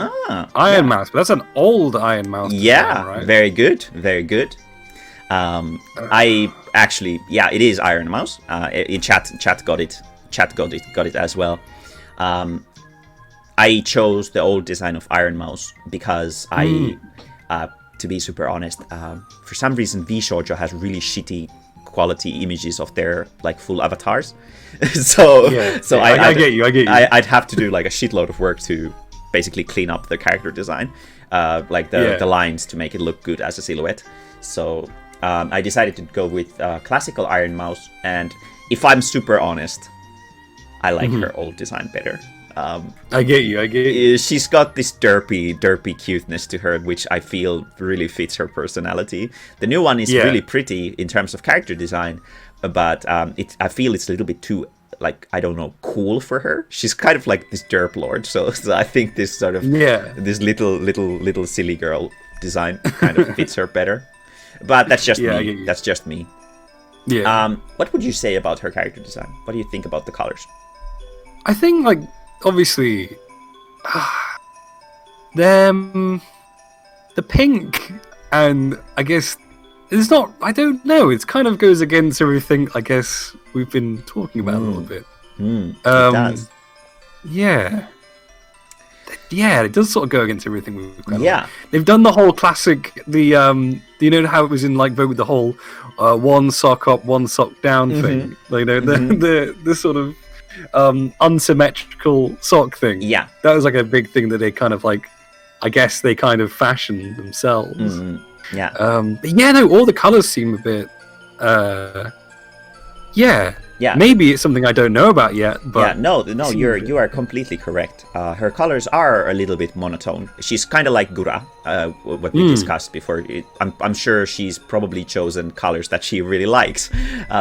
Iron Mouse, but that's an old Iron Mouse. Yeah, right? Very good. I actually, it is Iron Mouse. In chat got it. Chat got it as well. I chose the old design of Iron Mouse because to be super honest, for some reason VShoujo has really shitty quality images of their like full avatars. I get you. I'd have to do like a shitload of work to basically clean up the character design, like the lines, to make it look good as a silhouette. So I decided to go with classical Iron Mouse, and if I'm super honest, I like her old design better. I get you. She's got this derpy cuteness to her, which I feel really fits her personality. The new one is really pretty in terms of character design, but I feel it's a little bit too, like, I don't know, cool for her. She's kind of like this derp lord, so I think this sort of this little silly girl design kind of fits her better. But that's just me. That's just me. Yeah. What would you say about her character design? What do you think about the colors? I think, like, obviously, the pink, and I guess it's not. I don't know. It kind of goes against everything. I guess we've been talking about a little bit. It does. Yeah. Yeah, it does sort of go against everything we've got. Yeah. They've done the whole classic, do you know how it was in, like, Vogue with the whole one sock up, one sock down thing? Like, the sort of unsymmetrical sock thing. Yeah. That was, like, a big thing that they kind of, like, I guess they kind of fashioned themselves. Yeah. But yeah, no, all the colours seem a bit, yeah. Maybe it's something I don't know about yet, but no, you are completely correct. Her colors are a little bit monotone. She's kind of like Gura, what we discussed before. I'm sure she's probably chosen colors that she really likes,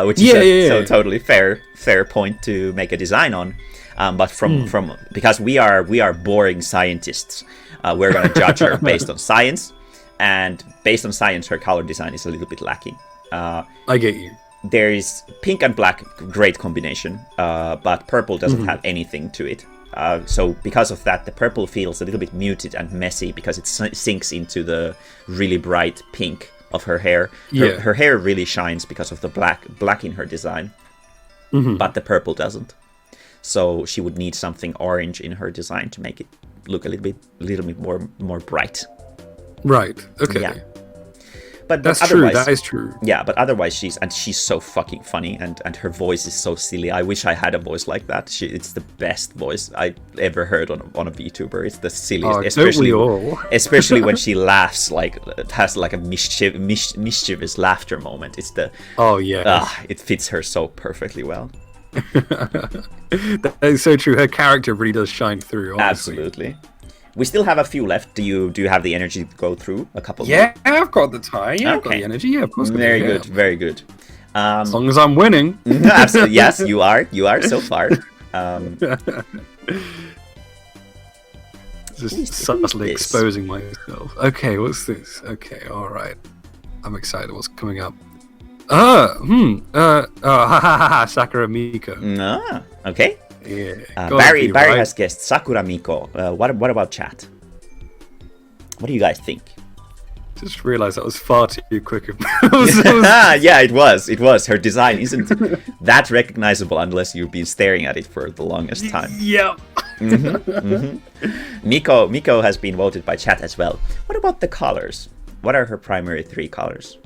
which is a totally fair point to make a design on. But from because we are boring scientists, we're gonna judge her based on science, and based on science, her color design is a little bit lacking. I get you. There is pink and black, great combination, but purple doesn't have anything to it. So because of that, the purple feels a little bit muted and messy because it sinks into the really bright pink of her hair. Her hair really shines because of the black in her design, but the purple doesn't. So she would need something orange in her design to make it look a little bit more bright. Right. Okay. Yeah. But that's true. That is true. Yeah, but otherwise she's so fucking funny, and her voice is so silly. I wish I had a voice like that. It's the best voice I ever heard on a VTuber. It's the silliest, especially when she laughs, like it has like a mischievous laughter moment. It's the it fits her so perfectly well. That is so true. Her character really does shine through. Honestly. Absolutely. We still have a few left. Do you have the energy to go through a couple? Yeah, I've got the time. Yeah, I've got the energy. Yeah, of course. Very good. Very good. As long as I'm winning. Absolutely. Yes, you are. You are so far. Just subtly exposing myself. Okay, what's this? Okay, all right. I'm excited. What's coming up? Sakura Miko. Okay. Yeah. Barry has guessed Sakura Miko. What about chat? What do you guys think? Just realized that was far too quick. Yeah, it was. Her design isn't that recognizable unless you've been staring at it for the longest time. Yeah. Miko has been voted by chat as well. What about the colors? What are her primary 3 colors?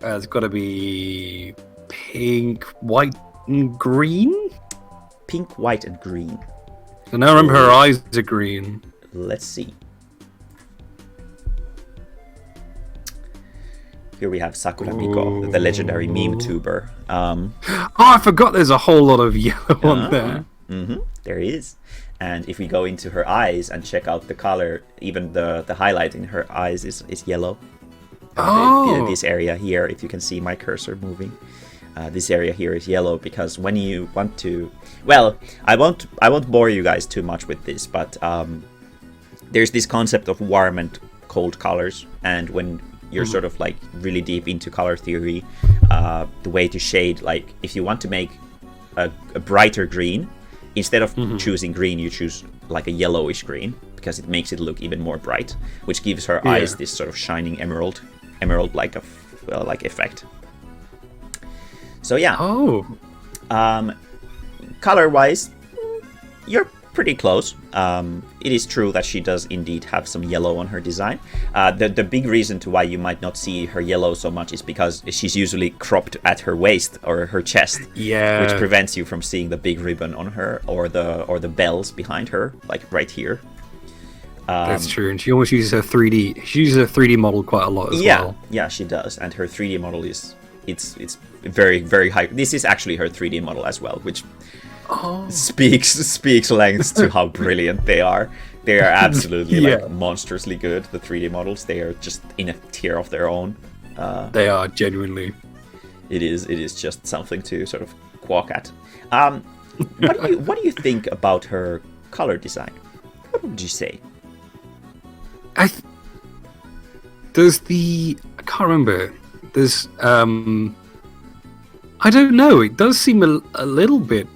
It's got to be pink, white, and green. Pink, white, and green. And I remember her eyes are green. Let's see. Here we have Sakura Miko, the legendary meme tuber. I forgot there's a whole lot of yellow on there. There is. And if we go into her eyes and check out the color, even the highlight in her eyes is yellow. This area here, if you can see my cursor moving. This area here is yellow because when you want to, well, I won't bore you guys too much with this, but there's this concept of warm and cold colors, and when you're sort of like really deep into color theory, the way to shade, like if you want to make a brighter green, instead of choosing green, you choose like a yellowish green because it makes it look even more bright, which gives her eyes this sort of shining emerald like effect. So yeah. Color-wise, you're pretty close. It is true that she does indeed have some yellow on her design. The big reason to why you might not see her yellow so much is because she's usually cropped at her waist or her chest, which prevents you from seeing the big ribbon on her or the bells behind her, like right here. That's true, and she always uses her 3D. She uses her 3D model quite a lot as well. Yeah, she does, and her 3D model is it's very, very high. This is actually her 3D model as well, which speaks lengths to how brilliant they are. They are absolutely like monstrously good. The 3D models, they are just in a tier of their own. They are genuinely. It is just something to sort of quack at. What do you think about her color design? What would you say? I can't remember. There's I don't know. It does seem a little bit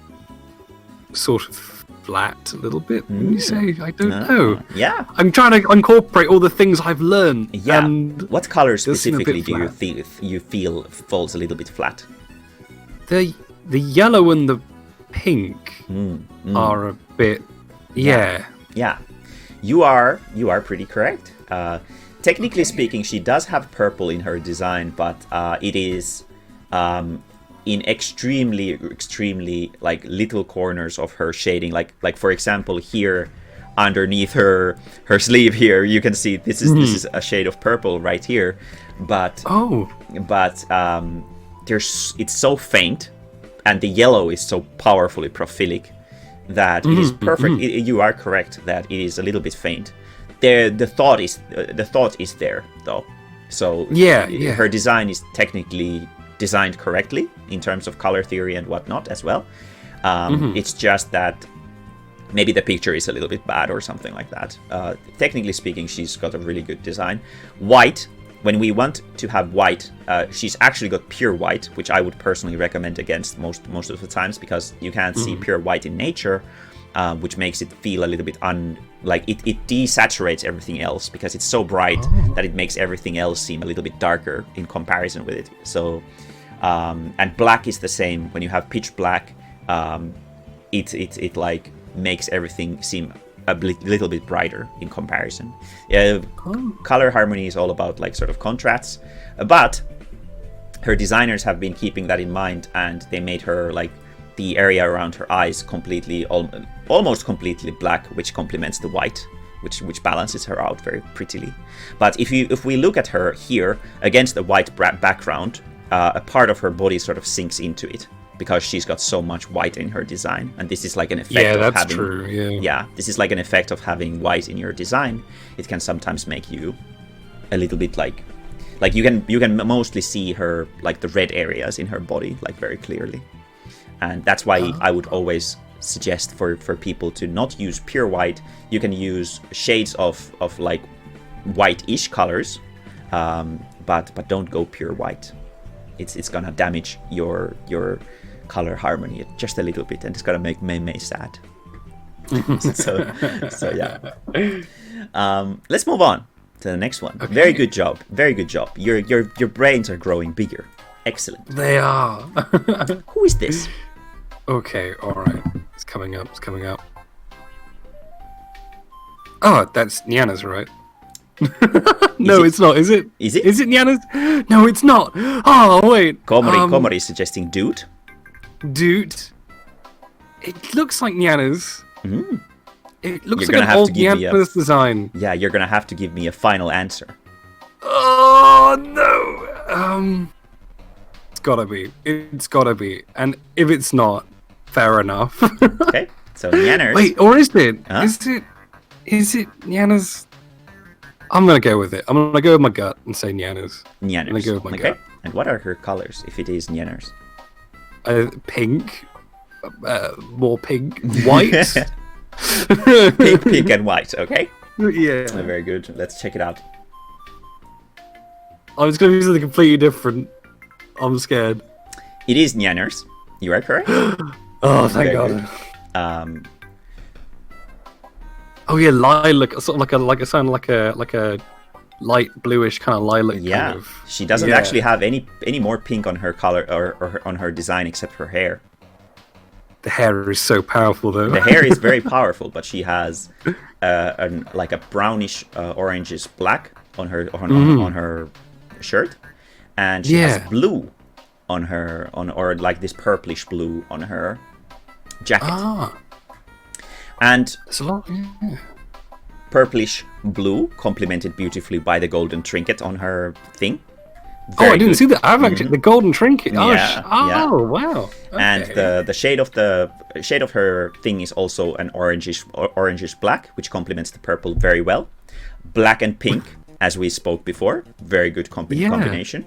sort of flat a little bit. When you say, I don't know. Yeah. I'm trying to incorporate all the things I've learned. Yeah. And what color specifically do flat. you feel falls a little bit flat? The yellow and the pink are a bit. Yeah. Yeah. You are pretty correct. Technically speaking, she does have purple in her design, but it is in extremely like little corners of her shading. Like for example, here underneath her sleeve here, you can see this is a shade of purple right here, but it's so faint, and the yellow is so powerfully prophilic that it is perfect. You are correct that it is a little bit faint. The thought is there though, so her design is technically designed correctly in terms of color theory and whatnot as well. It's just that maybe the picture is a little bit bad or something like that. Technically speaking, she's got a really good design. White, when we want to have white, she's actually got pure white, which I would personally recommend against most of the times, because you can't see pure white in nature, which makes it feel a little bit it desaturates everything else, because it's so bright that it makes everything else seem a little bit darker in comparison with it. So and black is the same. When you have pitch black, it like makes everything seem a little bit brighter in comparison. Color harmony is all about like sort of contrasts, but her designers have been keeping that in mind, and they made her like the area around her eyes completely, almost completely black, which complements the white, which balances her out very prettily. But if we look at her here against the white background, a part of her body sort of sinks into it, because she's got so much white in her design, and this is like an effect of having. True. Yeah, this is like an effect of having white in your design. It can sometimes make you a little bit like you can mostly see her, like the red areas in her body, like very clearly. And that's why I would always suggest for people to not use pure white. You can use shades of like white-ish colors, but don't go pure white. It's gonna damage your color harmony just a little bit, and it's gonna make Mae-mae sad. so yeah. Let's move on to the next one. Okay. Very good job. Your brains are growing bigger. Excellent. They are. Who is this? Okay, alright. It's coming up. Oh, that's Nyana's, right? No, it's not, is it? Is it? Is it Nyana's? No, it's not. Oh, wait. Komori is suggesting dude. Dude. It looks like Nyana's. It looks like an old Nyana's design. Yeah, you're gonna have to give me a final answer. Oh, no. It's gotta be. And if it's not, fair enough. Okay, so Nyana's. Wait, or is it? Huh? Is it Nyana's? I'm gonna go with it. I'm gonna go with my gut and say Nyana's. I'm gonna go with my gut. And what are her colors if it is Nyana's? Pink. More pink. White. Pink and white, okay? Yeah. Very good. Let's check it out. I was gonna use something completely different. I'm scared. It is Nyana's. You are correct. Oh, thank God. Oh yeah, lilac. Sort of like a light bluish kind of lilac. Yeah. Kind of. She doesn't actually have any more pink on her color or on her design except her hair. The hair is so powerful, though. The hair is very powerful, but she has like a brownish orangish black on her shirt, and she has blue on her or like this purplish blue on her jacket. And it's a lot. Yeah. Purplish blue, complemented beautifully by the golden trinket on her thing. I didn't see that. I've actually the golden trinket. Wow. Okay. And the shade of her thing is also an orangish black, which complements the purple very well. Black and pink, as we spoke before, very good combination.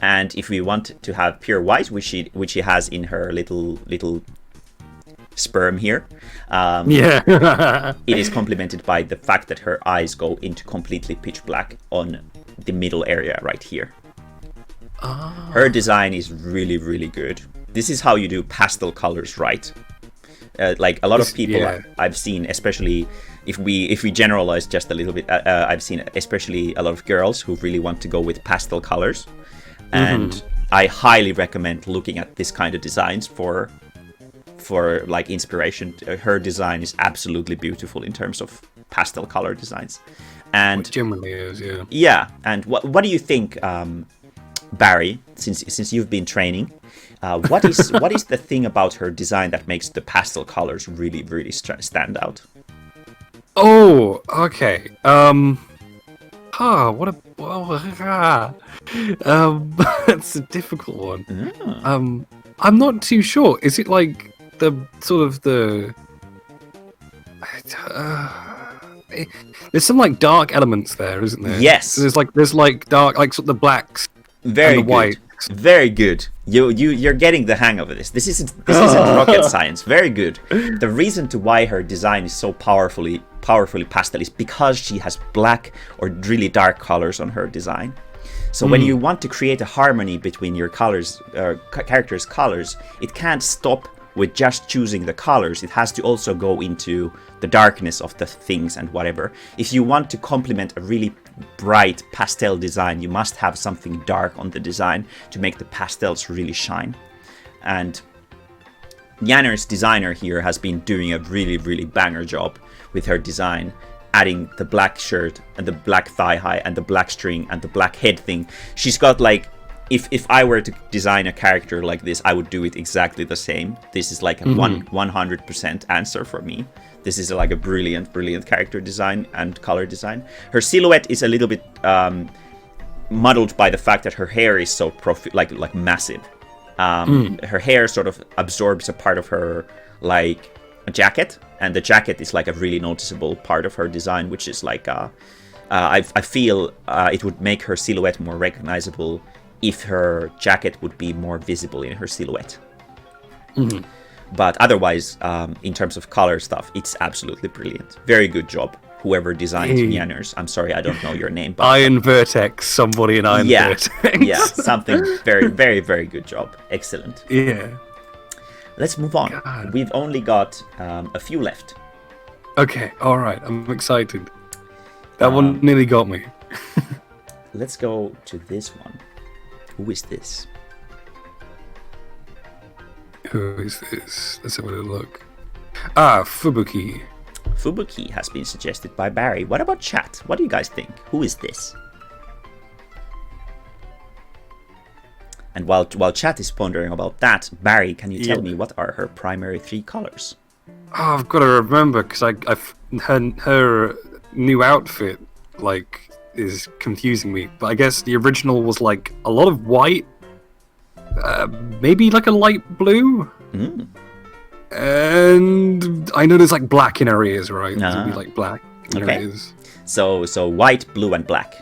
And if we want to have pure white, which she has in her little sperm here, it is complemented by the fact that her eyes go into completely pitch black on the middle area right here. Her design is really, really good. This is how you do pastel colors right. like a lot of people I've seen, especially if we generalize just a little bit, I've seen especially a lot of girls who really want to go with pastel colors, and I highly recommend looking at this kind of designs for like inspiration. Her design is absolutely beautiful in terms of pastel color designs, and it generally is, And what do you think, Barry, since you've been training, what is the thing about her design that makes the pastel colors really stand out? Oh, okay. That's a difficult one. I'm not too sure. Is it like the sort of the? There's some like dark elements there, isn't there? Yes. So there's like dark, like sort of the blacks Very and the good. whites. Very good. You're getting the hang of this. This isn't rocket science. Very good. The reason to why her design is so powerfully pastel is because she has black or really dark colors on her design. So when you want to create a harmony between your colors, characters' colors, it can't stop with just choosing the colors. It has to also go into the darkness of the things and whatever. If you want to complement a really bright pastel design, you must have something dark on the design to make the pastels really shine. And Janner's designer here has been doing a really banger job with her design, adding the black shirt and the black thigh high and the black string and the black head thing. She's got like, if I were to design a character like this, I would do it exactly the same. This is like a 100% answer for me. This is like a brilliant character design and color design. Her silhouette is a little bit muddled by the fact that her hair is so like massive. Her hair sort of absorbs a part of her like a jacket, and the jacket is like a really noticeable part of her design, which is like I feel it would make her silhouette more recognizable if her jacket would be more visible in her silhouette. But otherwise, in terms of color stuff, it's absolutely brilliant. Very good job, whoever designed Janner's. I'm sorry, I don't know your name. But Iron Vertex, somebody in Iron Vertex. Yeah, something very good job. Excellent. Yeah. Let's move on. God. We've only got a few left. Okay, all right. I'm excited. That one nearly got me. Let's go to this one. Who is this? Who is this? Let's have a little look. Fubuki. Fubuki has been suggested by Barry. What about chat? What do you guys think? Who is this? And while chat is pondering about that, Barry, can you tell me what are her primary 3 colors? Oh, I've got to remember because her new outfit like is confusing me. But I guess the original was like a lot of white, maybe like a light blue, and I know there's like black in her ears, right? There'll be like black in her ears. So white, blue, and black.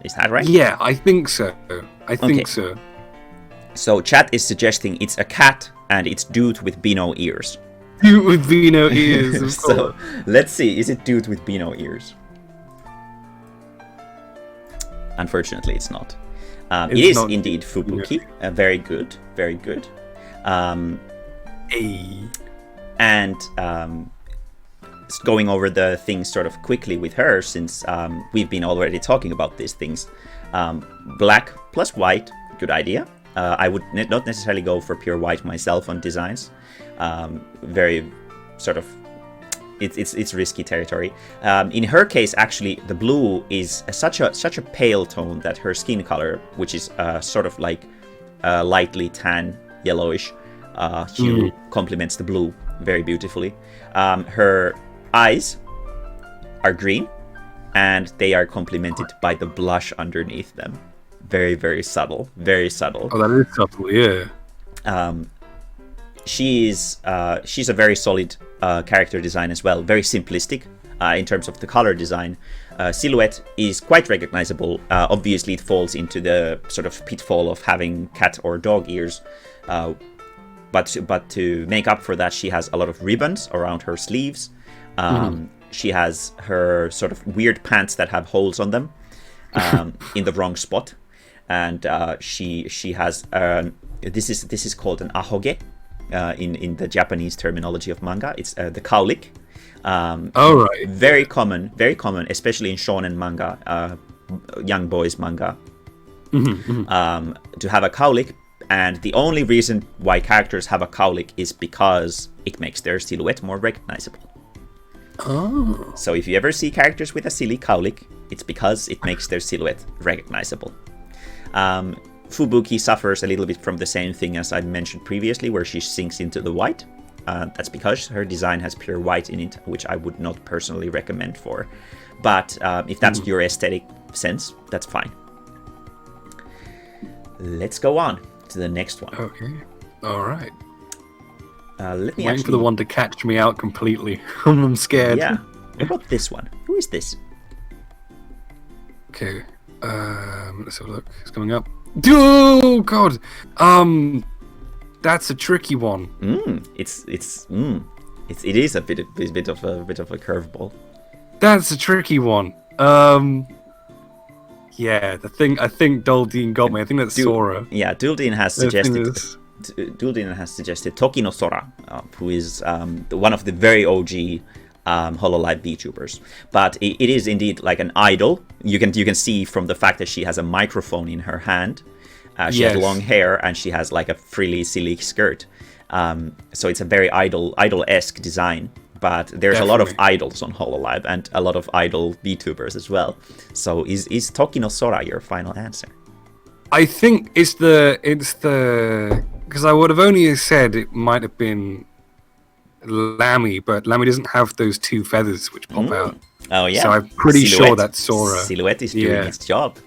Is that right? Yeah, I think so. I think so. So chat is suggesting it's a cat and it's dude with Beano ears. Dude with Beano ears, of course. So let's see, is it dude with Beano ears? Unfortunately, it's not. It is not indeed Fubuki. Very good, very good. And going over the things sort of quickly with her, since we've been already talking about these things. Black plus white, good idea. I would not necessarily go for pure white myself on designs. Very sort of, it's risky territory. In her case, actually, the blue is such a pale tone that her skin color, which is sort of like lightly tan, yellowish hue, complements the blue very beautifully. Her eyes are green, and they are complemented by the blush underneath them. Very subtle, very subtle. Oh, that is subtle, yeah. She's a very solid character design as well. Very simplistic in terms of the color design. Silhouette is quite recognizable. Obviously, it falls into the sort of pitfall of having cat or dog ears. But to make up for that, she has a lot of ribbons around her sleeves. She has her sort of weird pants that have holes on them in the wrong spot. And she has this is called an ahoge, in the Japanese terminology of manga. It's the cowlick. Right. Very common, especially in shonen manga, young boys manga, to have a cowlick. And the only reason why characters have a cowlick is because it makes their silhouette more recognizable. Oh. So if you ever see characters with a silly cowlick, it's because it makes their silhouette recognizable. Fubuki suffers a little bit from the same thing as I mentioned previously, where she sinks into the white. That's because her design has pure white in it, which I would not personally recommend for. But if that's your aesthetic sense, that's fine. Let's go on to the next one. Okay. All right. Let me waiting for the one to catch me out completely. I'm scared. Yeah. What about this one? Who is this? Okay. Let's have a look. It's coming up. Oh God. That's a tricky one. It is a bit of a curveball. That's a tricky one. Yeah, I think Duldeen got me. I think that's Sora. Yeah, Duldeen has suggested Toki no Sora, who is one of the very OG Hololive VTubers. But it is indeed like an idol. You can see from the fact that she has a microphone in her hand. She has long hair and she has like a frilly, silly skirt. So it's a very idol-esque design. But there's a lot of idols on Hololive and a lot of idol VTubers as well. So is Toki no Sora your final answer? I think it's the because I would have only said it might have been Lammy, but Lammy doesn't have those two feathers which pop out. Oh yeah. So I'm pretty sure that's Sora. Silhouette is doing its job.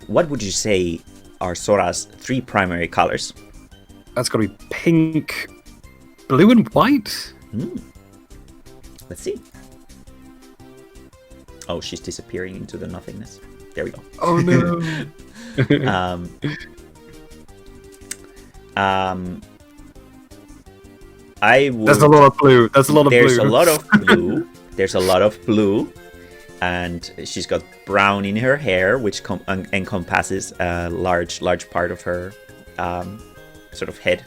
What would you say are Sora's 3 primary colors? That's got to be pink, blue, and white. Let's see. Oh, she's disappearing into the nothingness. There we go. Oh no. There's a lot of blue. There's a lot of blue. And she's got brown in her hair, which encompasses a large part of her sort of head.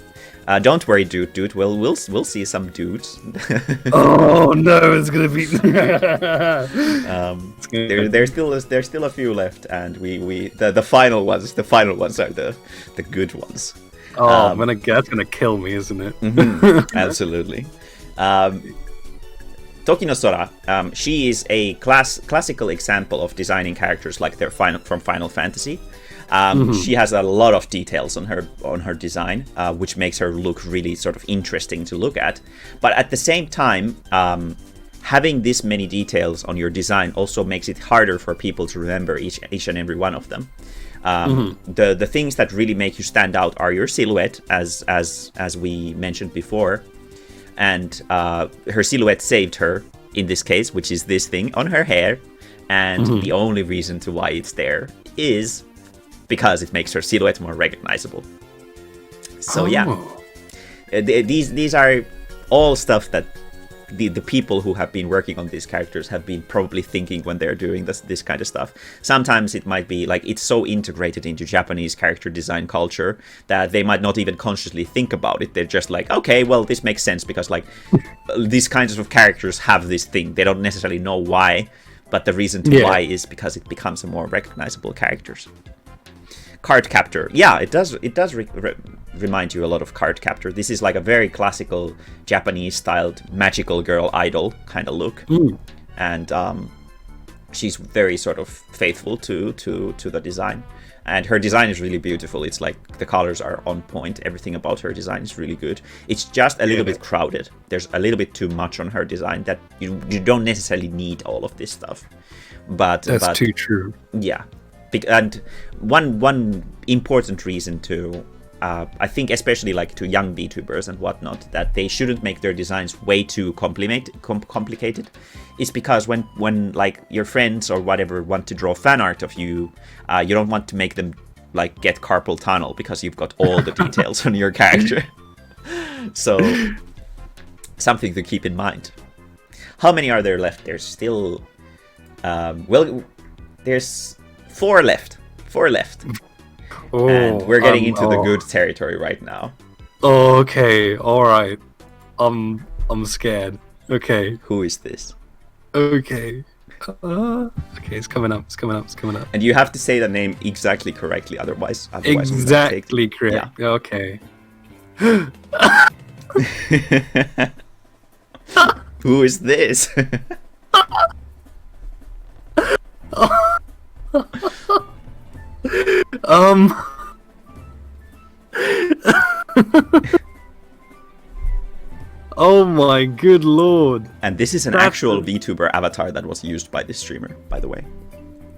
Don't worry, dude. We'll see some dudes. Oh no, it's gonna be. There's still a few left, and the final ones are the good ones. Oh, that's gonna kill me, isn't it? Absolutely. Toki no Sora, she is a classical example of designing characters like they're from Final Fantasy. She has a lot of details on her design, which makes her look really sort of interesting to look at. But at the same time, having this many details on your design also makes it harder for people to remember each and every one of them. The things that really make you stand out are your silhouette, as we mentioned before. And her silhouette saved her in this case, which is this thing on her hair. And the only reason to why it's there is because it makes her silhouette more recognizable. So these are all stuff that the people who have been working on these characters have been probably thinking when they're doing this kind of stuff. Sometimes it might be like it's so integrated into Japanese character design culture that they might not even consciously think about it. They're just like, okay, well, this makes sense because like these kinds of characters have this thing. They don't necessarily know why, but the reason to why is because it becomes a more recognizable characters. Card Captor. Yeah, it does remind you a lot of Card Captor. This is like a very classical Japanese-styled magical girl idol kind of look. And she's very sort of faithful to the design. And her design is really beautiful. It's like the colors are on point. Everything about her design is really good. It's just a little bit crowded. There's a little bit too much on her design that you don't necessarily need all of this stuff. But that's too true. Yeah. And one important reason to, I think especially like to young VTubers and whatnot, that they shouldn't make their designs way too complicated, is because when like your friends or whatever want to draw fan art of you, you don't want to make them like get carpal tunnel because you've got all the details on your character. So something to keep in mind. How many are there left? There's still, there's 4 left. Oh, and we're getting into the good territory right now. Okay, alright. I'm scared. Okay. Who is this? Okay. Okay, it's coming up. And you have to say the name exactly correctly, otherwise exactly correct. Yeah. Okay. Who is this? Oh my good lord. And this is an actual VTuber avatar that was used by this streamer, by the way.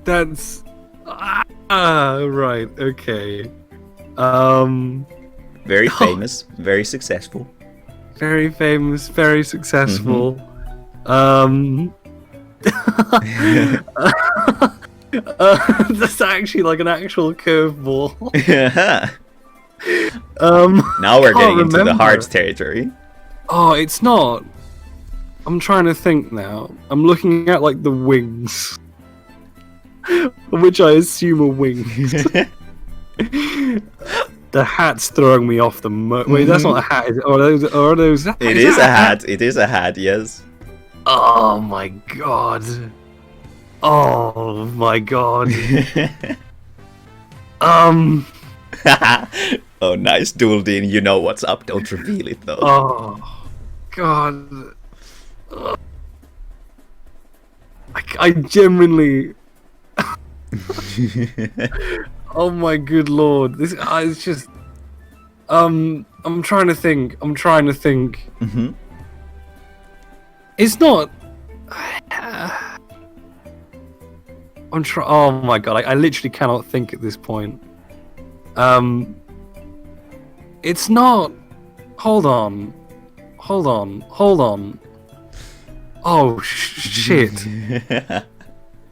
That's right, okay. Very famous, very successful. Very famous, very successful. That's actually like an actual curveball. Now we're getting into the hard territory. Oh, it's not. I'm trying to think now. I'm looking at like the wings, which I assume are wings. The hat's throwing me off the wait, that's not a hat. Is it? Or are those? It is a hat. It is a hat. Yes. Oh my god. Oh my god. Oh, nice, Dualdine. You know what's up. Don't reveal it though. Oh god. I genuinely. Oh my good lord! This it's just. I'm trying to think. Mm-hmm. It's not. Oh my god! I literally cannot think at this point. It's not. Hold on. Oh shit!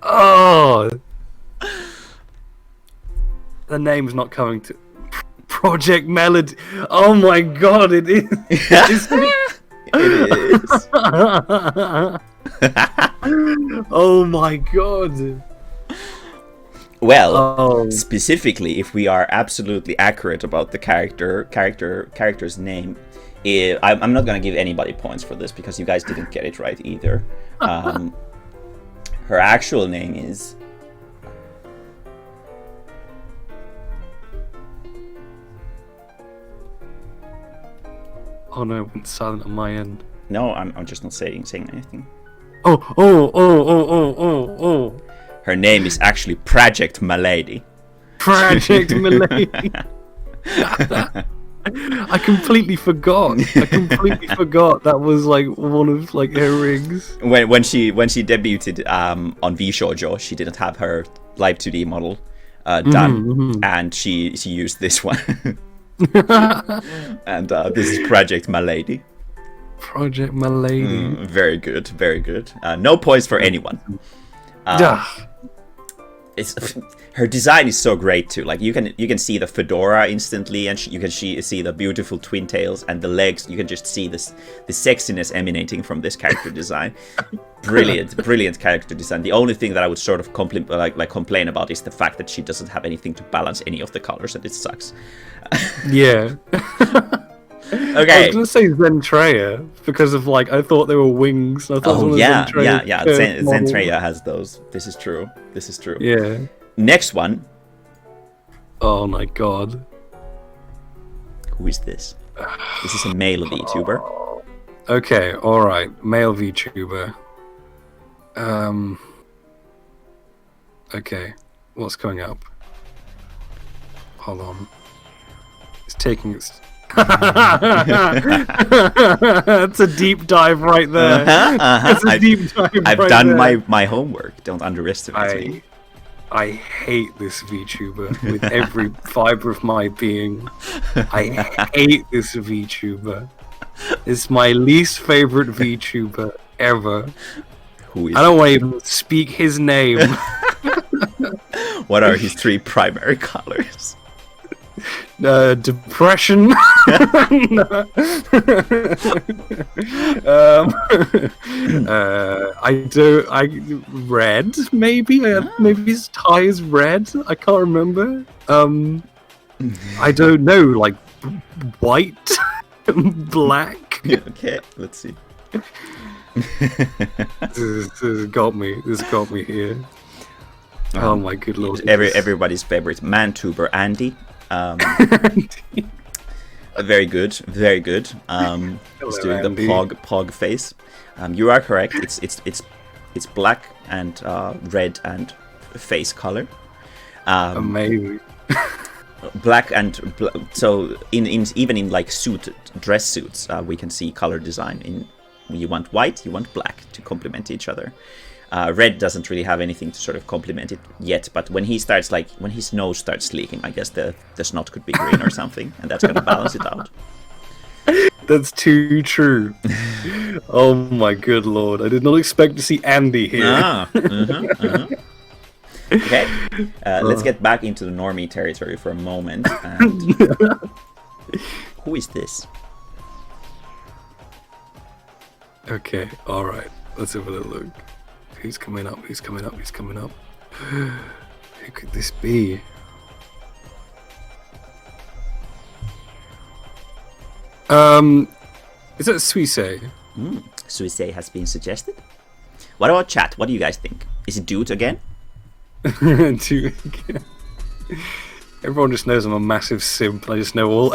Oh. The name's not coming to Project Melody. Oh my god, it is. It is. Oh my god. Well, specifically, if we are absolutely accurate about the character's name, I'm not gonna give anybody points for this because you guys didn't get it right either. Her actual name is. Oh no, it went silent on my end. No, I'm just not saying anything. Oh. Her name is actually Project Milady. Project Milady. I completely forgot. That was like one of like her rings. When she debuted on VShoujo, she didn't have her live 2D model done, and she used this one. And this is Project Milady. Project Milady. Very good, very good. No points for anyone. It's her design is so great too. Like you can see the fedora instantly, and you can see the beautiful twin tails and the legs. You can just see the sexiness emanating from this character design. Brilliant character design. The only thing that I would sort of complain about is the fact that she doesn't have anything to balance any of the colors, and it sucks. Yeah. Okay. I was gonna say Zentreya because of like I thought they were wings. I thought yeah. Zentreya has those. This is true. Yeah. Next one. Oh my god. Who is this? This is a male VTuber. Okay, alright. Male VTuber. Okay. What's coming up? Hold on. It's taking its... That's a deep dive right there. That's a deep dive I've done my homework. Don't underestimate me. I hate this VTuber with every fiber of my being. I hate this VTuber. It's my least favorite VTuber ever. Who is I don't want to even speak his name. What are his three primary colors? Depression. Red maybe. Maybe his tie is red. I can't remember. I don't know. Like white, black. Okay, let's see. This has got me. This got me here. Oh my good lord! Everybody's favorite man-tuber, Andy. Very good, very good. He's doing Andy. the pog face. You are correct. It's black and red and face color. Amazing. Black and so even in like dress suits, we can see color design. In you want white, you want black to complement each other. Red doesn't really have anything to sort of complement it yet, but when he starts when his nose starts leaking, I guess the snot could be green or something, and that's gonna balance it out. That's too true. Oh my good lord! I did not expect to see Andy here. Okay, let's get back into the normie territory for a moment. And who is this? Okay, all right. Let's have a little look. Who's coming up? Who's coming up? Who's coming up? Who could this be? Is that Suisse? Suisse has been suggested. What about chat? What do you guys think? Is it Dude again? Everyone just knows I'm a massive simp. I just know all.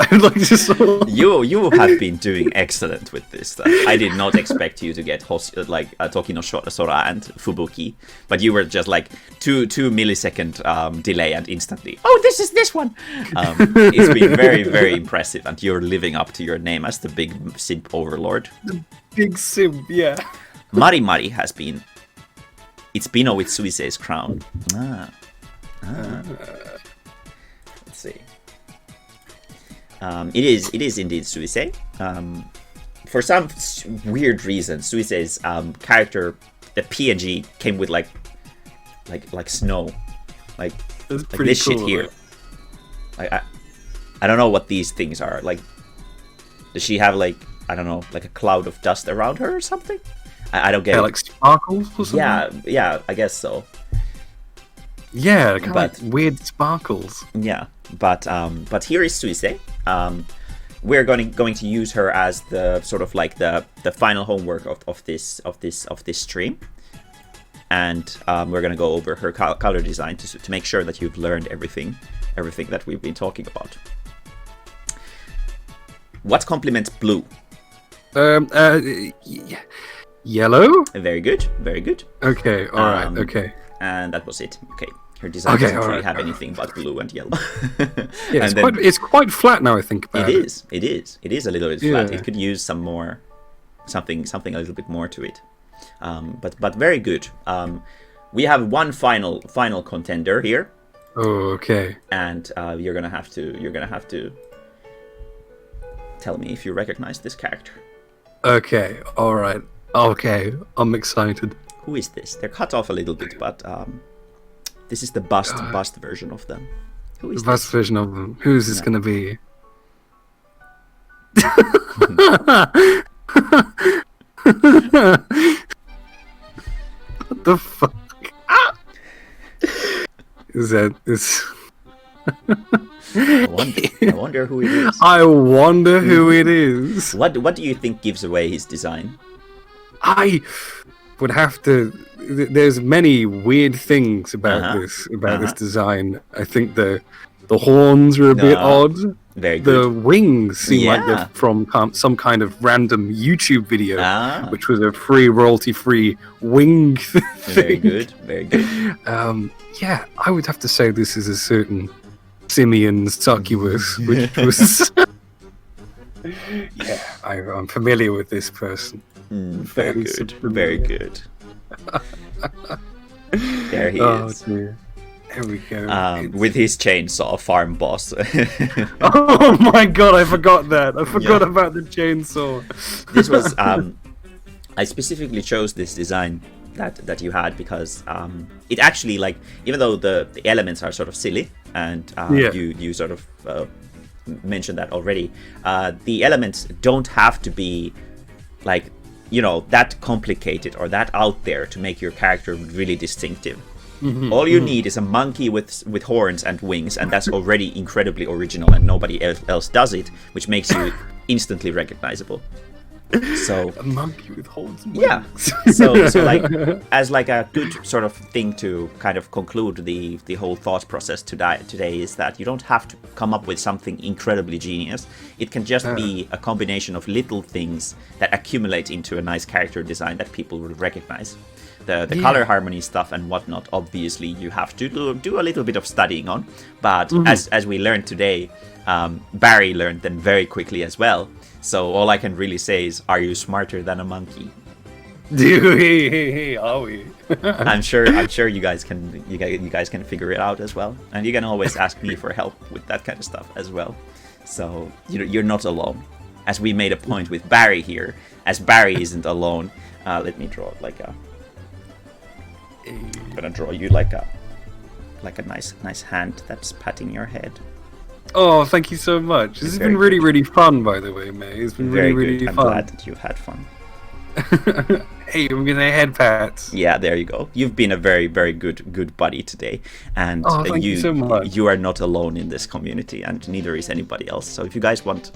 You have been doing excellent with this stuff. I did not expect you to get Toki no Sora and Fubuki, but you were just like two millisecond delay and instantly. Oh, this is this one. It's been very, very impressive, and you're living up to your name as the big simp overlord. The big simp, yeah. Mari has been. It's Bino with Suisse's crown. Let's see. It is indeed Suisse. For some weird reason, Suisse's character, the PNG, came with like snow, like this cool, shit here. I don't know what these things are. Like, does she have like, I don't know, like a cloud of dust around her or something? I don't get it. Like sparkles or something? Yeah, I guess so. Yeah, kind of like weird sparkles. Yeah, but here is Suisse. We're going to use her as the sort of like the final homework of this stream, and we're going to go over her color design to make sure that you've learned everything that we've been talking about. What complements blue? Yellow? Very good, very good. Okay, alright, okay. And that was it. Okay, her design doesn't really have anything but blue and yellow. Yeah, it's quite flat now I think about it. It is a little bit flat. It could use some more, something a little bit more to it. But very good. We have one final contender here. Oh, okay. And you're gonna have to tell me if you recognize this character. Okay, alright. Okay, I'm excited. Who is this? They're cut off a little bit, but this is the bust version of them. Who is the bust version of them? Who is this gonna be? What the fuck? Is that this? I wonder who it is. I wonder who it is. What do you think gives away his design? I would have to. There's many weird things about this design. I think the horns are a bit odd. Very good. The wings seem like they're from some kind of random YouTube video, which was a free royalty-free wing thing. Very good. Very good. Yeah, I would have to say this is a certain Simeon Succubus, which was. Yeah, I'm familiar with this person. Very good. Very good. There he is. Dear. There we go. With his chainsaw, farm boss. Oh my god, I forgot that. I forgot about the chainsaw. This was I specifically chose this design that you had because it actually, like, even though the elements are sort of silly and you sort of mentioned that already, the elements don't have to be like, you know, that complicated or that out there to make your character really distinctive. All you need is a monkey with horns and wings, and that's already incredibly original, and nobody else does it, which makes you instantly recognizable. So a monkey with horns and yeah, wings. so like as like a good sort of thing to kind of conclude the whole thought process today is that you don't have to come up with something incredibly genius. It can just be a combination of little things that accumulate into a nice character design that people will recognize. The color harmony stuff and whatnot, obviously you have to do a little bit of studying on, but as we learned today, Barry learned them very quickly as well. So all I can really say is, are you smarter than a monkey? Are we? I'm sure you guys can figure it out as well, and you can always ask me for help with that kind of stuff as well. So you're not alone. As we made a point with Barry here, as Barry isn't alone. Let me draw like a. I'm gonna draw you like a nice hand that's patting your head. Oh, thank you so much. This has been really, really fun, by the way, May. It's been really, really fun. I'm glad that you've had fun. Hey, I'm gonna head pats. Yeah, there you go. You've been a very, very good buddy today, and thank you so much. You are not alone in this community, and neither is anybody else. So if you guys want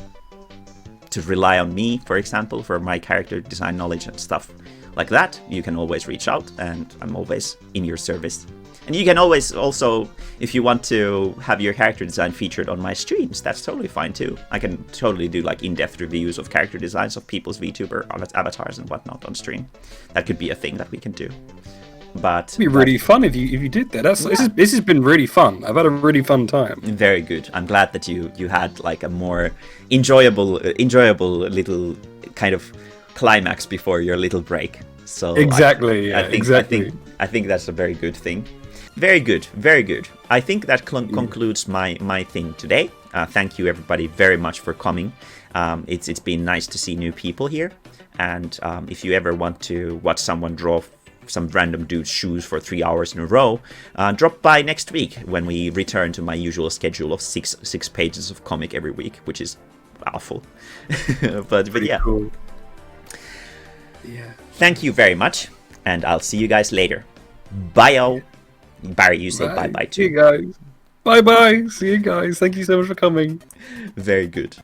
to rely on me, for example, for my character design knowledge and stuff like that, you can always reach out, and I'm always in your service. And you can always also, if you want to have your character design featured on my streams, that's totally fine too. I can totally do like in-depth reviews of character designs of people's VTuber avatars and whatnot on stream. That could be a thing that we can do. But it'd be really fun if you did that. This has been really fun. I've had a really fun time. Very good. I'm glad that you had like a more enjoyable little kind of climax before your little break. So exactly. I think that's a very good thing. Very good, very good. I think that concludes my thing today. Thank you everybody very much for coming. It's been nice to see new people here. And if you ever want to watch someone draw some random dude's shoes for 3 hours in a row, drop by next week when we return to my usual schedule of six pages of comic every week, which is awful. but yeah. Cool. Yeah. Thank you very much, and I'll see you guys later. Bye-o. Barry, you say bye-bye too. See you guys. Bye-bye. See you guys. Thank you so much for coming. Very good.